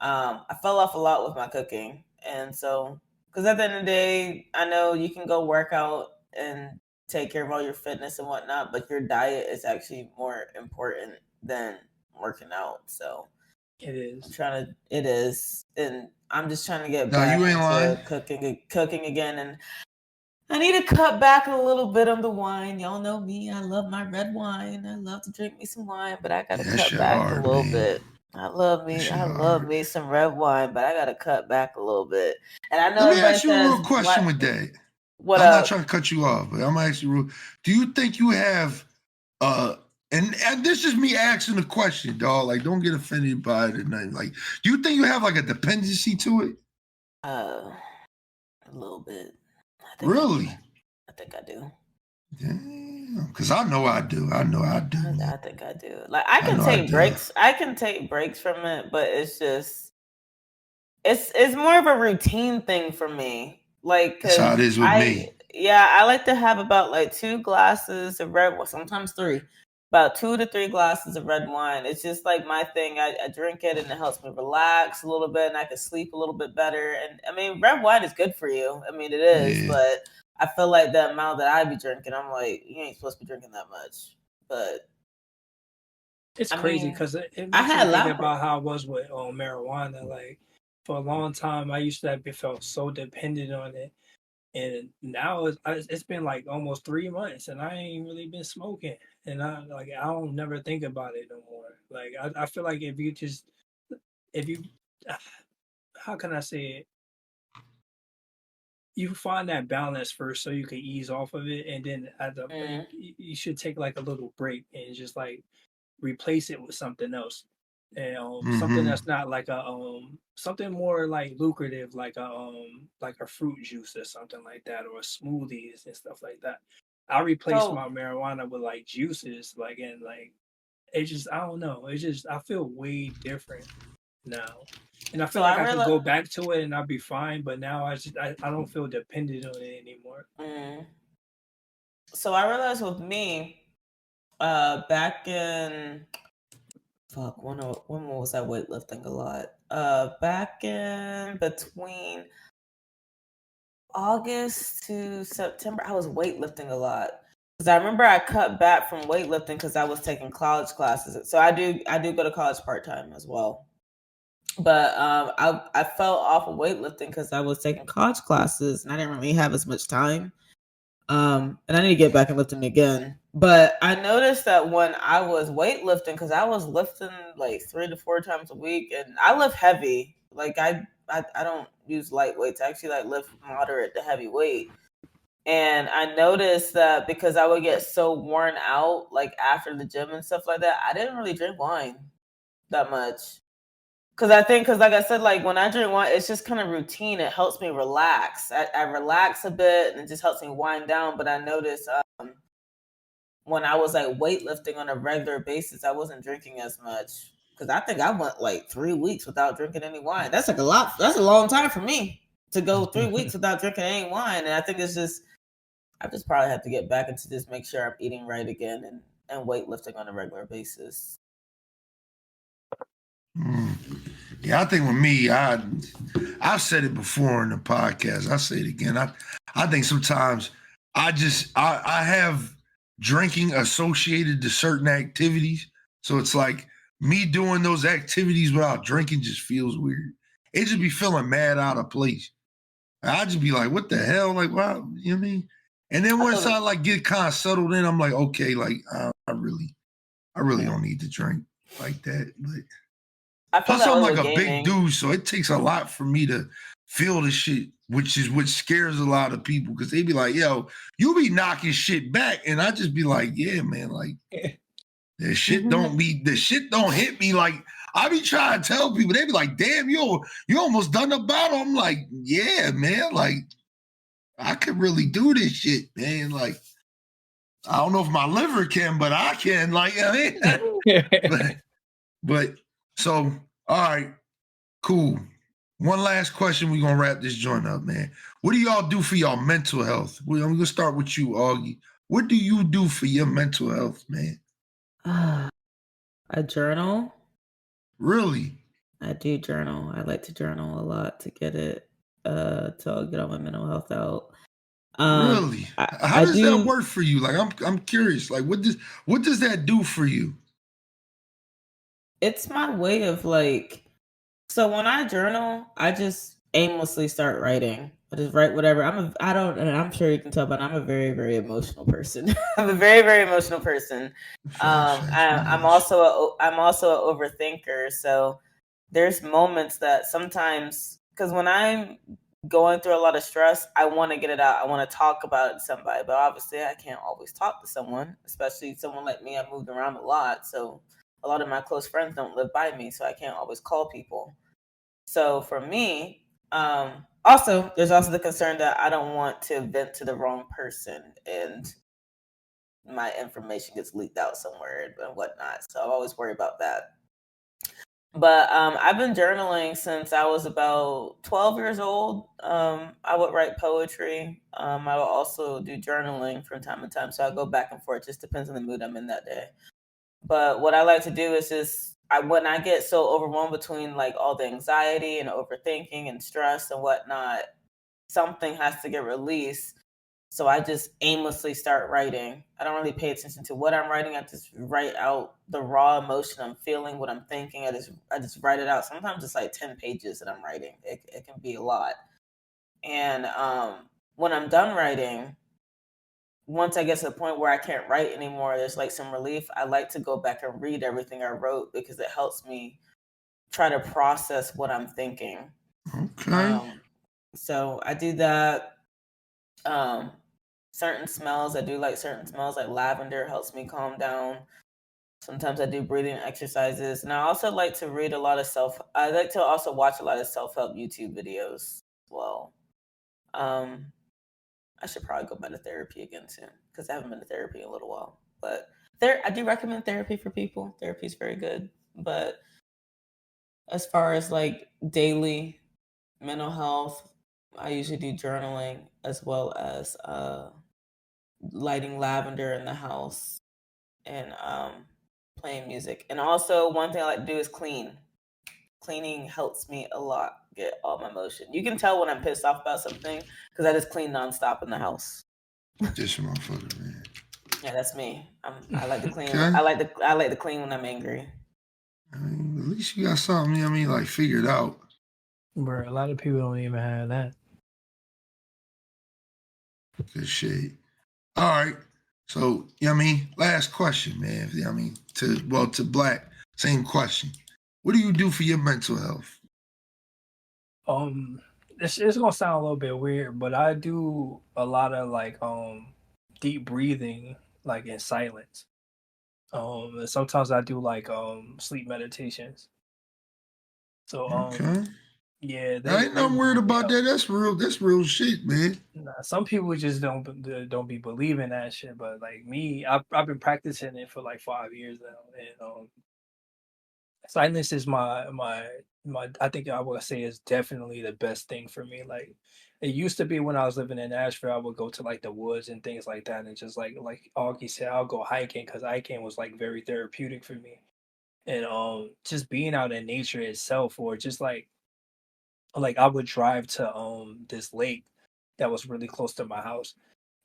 I fell off a lot with my cooking. And so, because at the end of the day, I know you can go work out and take care of all your fitness and whatnot, but your diet is actually more important than working out. So It is. It is. And I'm just trying to get No, back you ain't lying. into cooking again. And I need to cut back a little bit on the wine. Y'all know me. I love my red wine. I love to drink me some wine, but I got to cut back a little bit. I love me some red wine, but I gotta cut back a little bit. And I know Let me ask you a says, real question with that. What I'm up? not trying to cut you off, but I'm gonna ask you, do you think you have and this is me asking the question, dog. Like, don't get offended by it or nothing. Like, do you think you have like a dependency to it? A little bit. Really? I think I do. Damn, because I know I do. I know I do. I think I do. Like I can take breaks. I can take breaks from it, but it's just it's more of a routine thing for me. Like that's how it is with me. Yeah, I like to have about like 2 glasses of red wine, sometimes 3. About 2 to 3 glasses of red wine. It's just like my thing. I drink it and it helps me relax a little bit and I can sleep a little bit better. And I mean, red wine is good for you. I mean, it is, but I feel like the amount that I be drinking, I'm like, you ain't supposed to be drinking that much. But it's crazy because it makes me think about how I was with marijuana. Like for a long time, I used to have felt so dependent on it, and now it's been like almost 3 months, and I ain't really been smoking, and I don't never think about it no more. Like I feel like if you how can I say it? You find that balance first so you can ease off of it, and then you should take like a little break and just like replace it with something else, and something that's not like something more like lucrative, like a fruit juice or something like that, or smoothies and stuff like that. I replace my marijuana with like juices, like, and like it just, I don't know, it's just I feel way different now. And I feel So like I I could reali- go back to it and I'll be fine. But now I don't feel dependent on it anymore. So I realized with me, back in when was I weightlifting a lot? Back in between August to September, I was weightlifting a lot. Because I remember I cut back from weightlifting because I was taking college classes. So I do go to college part time as well. But I fell off of weightlifting because I was taking college classes and I didn't really have as much time. And I need to get back and lifting again. But I noticed that when I was weightlifting, because I was lifting like 3 to 4 times a week, and I lift heavy. Like I don't use light weights. I actually like lift moderate to heavy weight. And I noticed that because I would get so worn out, like after the gym and stuff like that, I didn't really drink wine that much. Because like I said, like when I drink wine, it's just kind of routine. It helps me relax. I relax a bit and it just helps me wind down. But I noticed when I was like weightlifting on a regular basis, I wasn't drinking as much. Because I think I went like 3 weeks without drinking any wine. That's like a lot. That's a long time for me to go 3 weeks without drinking any wine. And I think I just probably have to get back into this, make sure I'm eating right again and weightlifting on a regular basis. Yeah, I think with me, I've said it before in the podcast. I say it again. I think sometimes I have drinking associated to certain activities. So it's like me doing those activities without drinking just feels weird. It just be feeling mad out of place. I just be like, what the hell? Like, wow, you know what I mean? And then once I like get kind of settled in, I'm like, okay, like I really don't need to drink like that. But I feel plus, that I'm way like with a gaming. big dude, so it takes a lot for me to feel the shit, which scares a lot of people because they be like, yo, you be knocking shit back. And I just be like, yeah, man, like the shit don't hit me like I be trying to tell people. They be like, damn, you almost done the battle. I'm like, yeah, man, like I could really do this shit, man. Like, I don't know if my liver can, but I can. Like, I mean, but so, all right, cool. One last question. We're gonna wrap this joint up, man. What do y'all do for y'all mental health? I'm gonna start with you, Augie. What do you do for your mental health, man? I journal. Really? I do journal. I like to journal a lot to get to get all my mental health out. Really? How does that work for you? Like, I'm curious. Like, what does that do for you? It's my way of like. So when I journal, I just aimlessly start writing. I just write whatever. And I'm sure you can tell, but I'm a very, very emotional person. I'm a very, very emotional person. I'm also an overthinker. So there's moments that sometimes, because when I'm going through a lot of stress, I want to get it out. I want to talk about it to somebody, but obviously I can't always talk to someone, especially someone like me. I moved around a lot, so a lot of my close friends don't live by me, so I can't always call people. So for me, also there's also the concern that I don't want to vent to the wrong person and my information gets leaked out somewhere and whatnot. So I always worry about that. But I've been journaling since I was about 12 years old. I would write poetry. I would also do journaling from time to time. So I go back and forth. Just depends on the mood I'm in that day. But what I like to do is when I get so overwhelmed between like all the anxiety and overthinking and stress and whatnot, something has to get released. So I just aimlessly start writing. I don't really pay attention to what I'm writing. I just write out the raw emotion I'm feeling, what I'm thinking. I just write it out. Sometimes it's like 10 pages that I'm writing. It can be a lot. And when I'm done writing, once I get to the point where I can't write anymore, there's like some relief. I like to go back and read everything I wrote because it helps me try to process what I'm thinking. Okay. So I do that. Certain smells, I do like certain smells, like lavender helps me calm down. Sometimes I do breathing exercises, and I also like to read a lot of I like to also watch a lot of self-help YouTube videos as well. I should probably go back to therapy again soon because I haven't been to therapy in a little while. But I do recommend therapy for people. Therapy is very good, but As far as like daily mental health, I usually do journaling as well as lighting lavender in the house and playing music. And also, one thing I like to do is clean. Cleaning helps me a lot get all my motion. You can tell when I'm pissed off about something because I just clean nonstop in the house. This motherfucker, man. Yeah, that's me. I like to clean. Okay. I like to clean when I'm angry. I mean, at least you got something, I mean, like figured out. Bro, a lot of people don't even have that. Good shit. All right. So, I mean, last question, man. I mean, to Black, same question. What do you do for your mental health? It's gonna sound a little bit weird, but I do a lot of like deep breathing, like in silence. And sometimes I do like sleep meditations. So Okay. yeah, I ain't nothing worried about that. That's real shit, man. Nah, some people just don't be believing that shit, but like me, I've been practicing it for like 5 years now, and silence is my. I think I would say is definitely the best thing for me. Like it used to be when I was living in Nashville, I would go to like the woods and things like that, and just like Augie said, I'll go hiking because hiking was like very therapeutic for me, and just being out in nature itself, or just like I would drive to this lake that was really close to my house,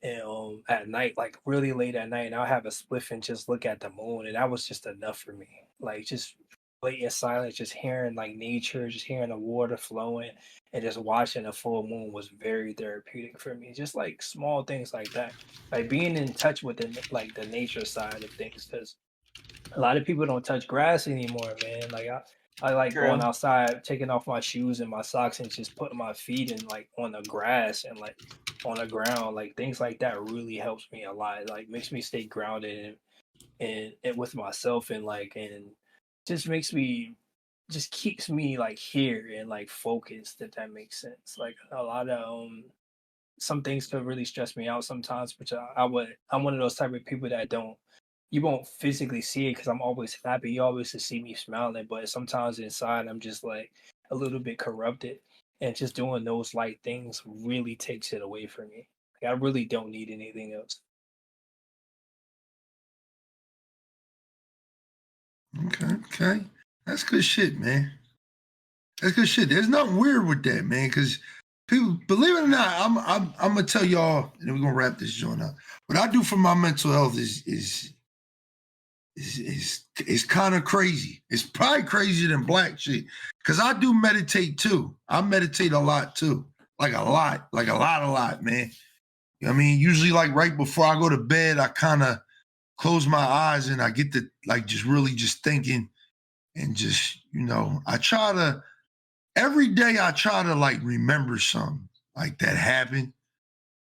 and at night, like really late at night, and I'll have a spliff and just look at the moon, and that was just enough for me. Like just late in silence, just hearing like nature, just hearing the water flowing, and just watching the full moon was very therapeutic for me. Just like small things like that, like being in touch with like the nature side of things, because a lot of people don't touch grass anymore, man. Like I like True. going outside, taking off my shoes and my socks and just putting my feet in like on the grass and like on the ground. Like things like that really helps me a lot. Like makes me stay grounded and with myself and just makes me just keeps me like here and like focused, if that makes sense. Like a lot of some things could really stress me out sometimes, which I'm one of those type of people that don't you won't physically see it because I'm always happy. You always just see me smiling, but sometimes inside I'm just like a little bit corrupted, and just doing those light things really takes it away from me. Like I really don't need anything else. Okay. That's good shit, man. That's good shit. There's nothing weird with that, man, because people, believe it or not, I'm gonna tell y'all, and then we're gonna wrap this joint up. What I do for my mental health is kind of crazy. It's probably crazier than Black shit. Cause I do meditate too. I meditate a lot too. Like a lot, man. I mean, usually like right before I go to bed, I kind of close my eyes and I get to like just really just thinking and just, I try to every day I try to like remember something like that happened.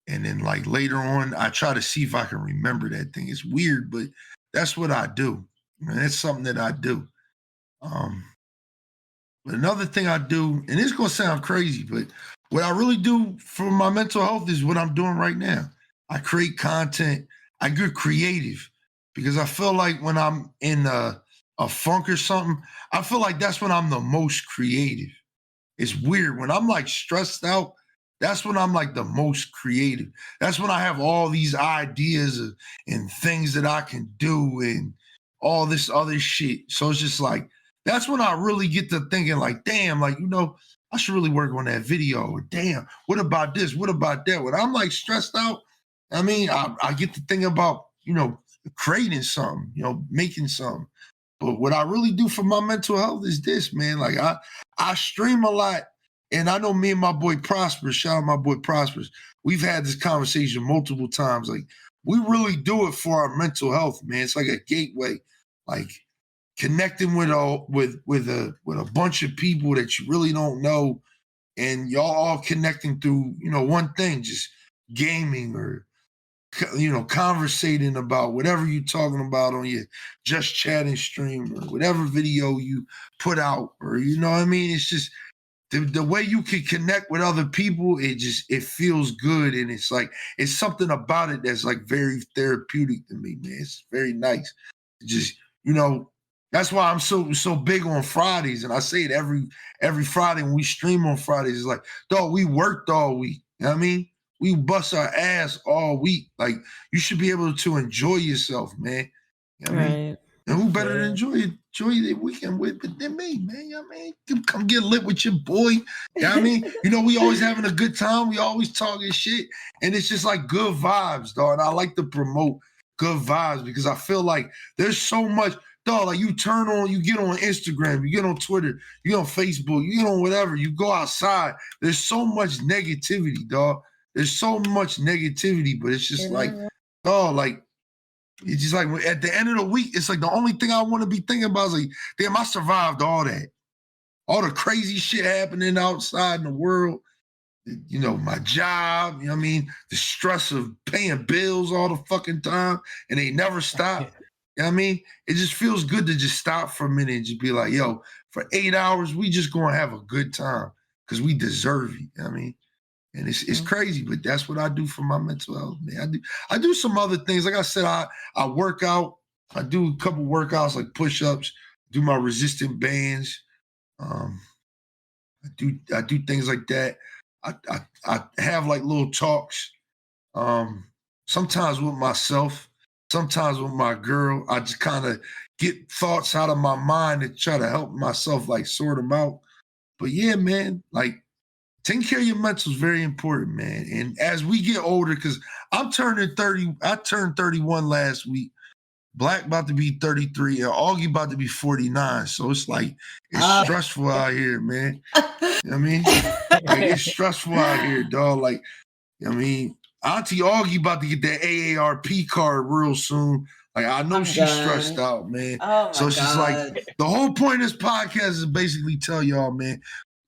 And then like later on, I try to see if I can remember that thing. It's weird, but that's what I do. And that's something that I do. Um, but another thing I do, and it's gonna sound crazy, but what I really do for my mental health is what I'm doing right now. I create content. I get creative because I feel like when I'm in a funk or something, I feel like that's when I'm the most creative. It's weird. When I'm like stressed out, that's when I'm like the most creative. That's when I have all these ideas and things that I can do and all this other shit. So it's just like, that's when I really get to thinking like, damn, like, I should really work on that video. Or damn, what about this? What about that? When I'm like stressed out, I mean, I get to think about, creating something, making something. But what I really do for my mental health is this, man. Like I stream a lot, and I know me and my boy Prosper, shout out my boy Prosper, we've had this conversation multiple times. Like we really do it for our mental health, man. It's like a gateway, like connecting with a bunch of people that you really don't know, and y'all all connecting through one thing, just gaming or conversating about whatever you're talking about on your just chatting stream or whatever video you put out, or what I mean. It's just the way you can connect with other people. It feels good, and it's like it's something about it that's like very therapeutic to me, man. It's very nice. Just That's why I'm so big on Fridays, and I say it every Friday when we stream on Fridays. It's like, dog, we worked all week. You know what I mean? We bust our ass all week. Like, you should be able to enjoy yourself, man. You know what I mean? And who better to enjoy the weekend with than me, man? You know what I mean? Come get lit with your boy. You know what I mean? You know, we always having a good time. We always talking shit. And it's just like good vibes, dog. And I like to promote good vibes because I feel like there's so much, dog, like you get on Instagram, you get on Twitter, you get on Facebook, you get on whatever, you go outside. There's so much negativity, dog. There's so much negativity, but it's just like, dog, like, it's just like at the end of the week, it's like the only thing I want to be thinking about is like, damn, I survived all that. All the crazy shit happening outside in the world, you know, my job, you know what I mean? The stress of paying bills all the fucking time and they never stop. You know what I mean? It just feels good to just stop for a minute and just be like, yo, for 8 hours, we just gonna have a good time because we deserve it. You know what I mean? And it's crazy, but that's what I do for my mental health, man. I do some other things. Like I said, I work out. I do a couple workouts like push-ups, do my resistant bands. I do things like that. I have like little talks. Sometimes with myself, sometimes with my girl. I just kind of get thoughts out of my mind and try to help myself like sort them out. But yeah, man, like taking care of your mental is very important, man. And as we get older, because I'm turning 30, I turned 31 last week. Black about to be 33, and Augie about to be 49. So it's like, it's stressful out here, man. You know what I mean? Like, it's stressful out here, dog. Like, you know what I mean? Auntie Augie about to get that AARP card real soon. Like, I know she's stressed out, man. So it's just like, the whole point of this podcast is basically tell y'all, man,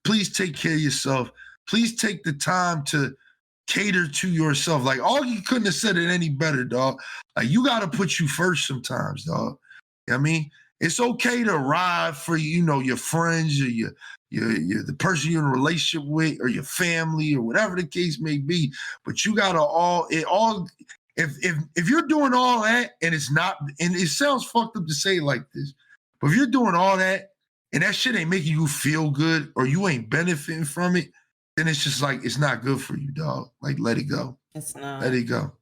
please take care of yourself. Please take the time to cater to yourself. Like, Augie couldn't have said it any better, dog. Like, you got to put you first sometimes, dog. You know what I mean? It's okay to ride for, you know, your friends or your the person you're in a relationship with or your family or whatever the case may be. But you got to if you're doing all that and it's not, and it sounds fucked up to say it like this, but if you're doing all that and that shit ain't making you feel good or you ain't benefiting from it, then it's just like, it's not good for you, dog. Like, let it go. It's not. Let it go.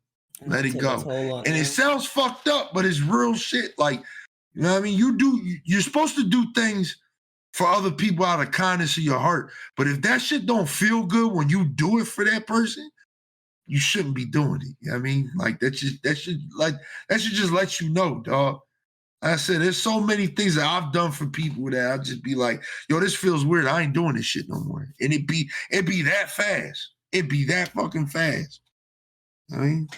Let it go. And it sounds fucked up, but it's real shit. Like, you know what I mean? You're supposed to do things for other people out of kindness of your heart. But if that shit don't feel good when you do it for that person, you shouldn't be doing it. You know what I mean? Like, that should just let you know, dog. I said, there's so many things that I've done for people that I'll just be like, yo, this feels weird. I ain't doing this shit no more. And it be that fast. It be that fucking fast. I mean,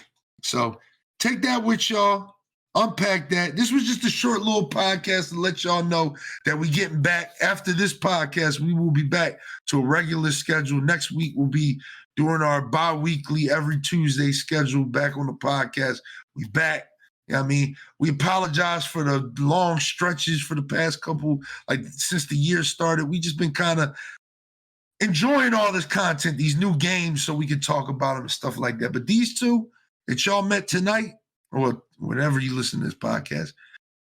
so take that with y'all. Unpack that. This was just a short little podcast to let y'all know that we getting back. After this podcast, we will be back to a regular schedule. Next week, we'll be doing our bi-weekly every Tuesday schedule back on the podcast. We back. You know what I mean? We apologize for the long stretches for the past couple, like since the year started. We just been kind of enjoying all this content, these new games, so we can talk about them and stuff like that. But these two that y'all met tonight, or whenever you listen to this podcast,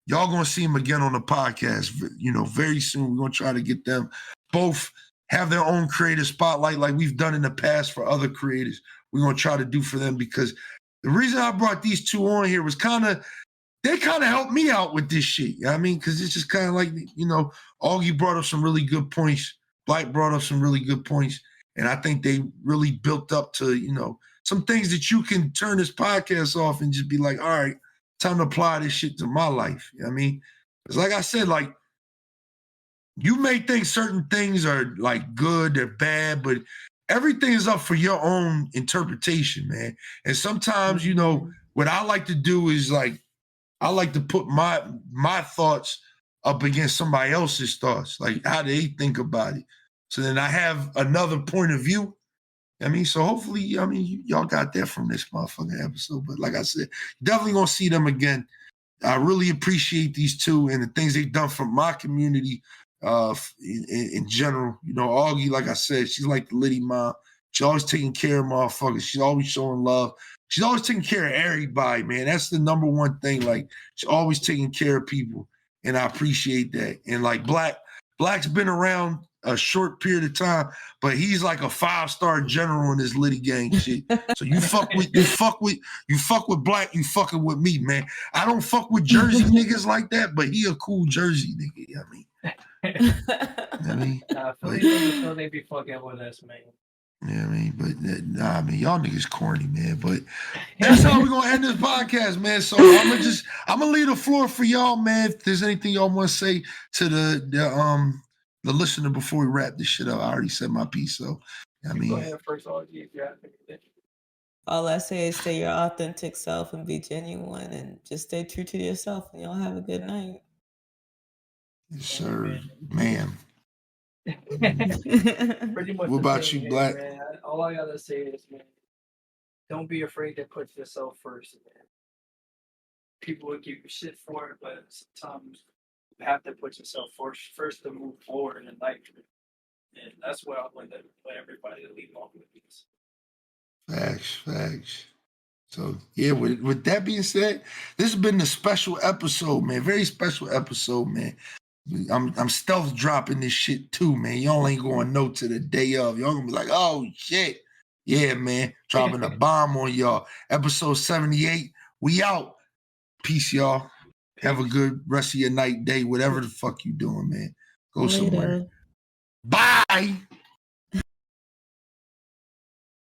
y'all going to see them again on the podcast, you know, very soon. We're going to try to get them both have their own creative spotlight like we've done in the past for other creators. We're going to try to do for them because the reason I brought these two on here was they kind of helped me out with this shit. You know what I mean? Because it's just kind of like, you know, Augie brought up some really good points. Black brought up some really good points. And I think they really built up to, you know, some things that you can turn this podcast off and just be like, all right, time to apply this shit to my life. You know what I mean? Because like I said, like, you may think certain things are like good, they're bad, but everything is up for your own interpretation, man. And sometimes, you know, what I like to do is like, I like to put my thoughts up against somebody else's thoughts, like how they think about it. So then I have another point of view. I mean, so hopefully, I mean, y'all got that from this motherfucking episode. But like I said, definitely gonna see them again. I really appreciate these two and the things they've done for my community in general. You know, Augie, like I said, she's like the Liddy mom. She's always taking care of motherfuckers. She's always showing love. She's always taking care of everybody, man. That's the number one thing. Like, she's always taking care of people. and I appreciate that. And like Black's been around a short period of time, but he's like a 5-star general in this Liddy gang shit. So you fuck with Black, you fucking with me, man. I don't fuck with Jersey niggas like that, but he a cool Jersey nigga. You know what I mean? Philly they be fucking with us, man. Yeah, I mean, but nah, man, y'all niggas corny, man. But that's how we're gonna end this podcast, man. So I'm gonna leave the floor for y'all, man. If there's anything y'all want to say to the listener before we wrap this shit up, I already said my piece. So I mean, go ahead first, if you have anything. All I say is stay your authentic self and be genuine, and just stay true to yourself. And y'all have a good night. Yes, sir, man. Pretty much. What about you, Black? Man. All I gotta say is, man, don't be afraid to put yourself first, man. People will give you shit for it, but sometimes you have to put yourself first to move forward in life. And that's what I want to let everybody leave off with these. Facts. So yeah, with that being said, this has been a special episode, man. Very special episode, man. I'm stealth dropping this shit too, man. Y'all ain't gonna know to the day of. Y'all gonna be like, oh shit. Yeah, man. Dropping a bomb on y'all. Episode 78. We out. Peace, y'all. Have a good rest of your night, day, whatever the fuck you doing, man. Go somewhere. Bye.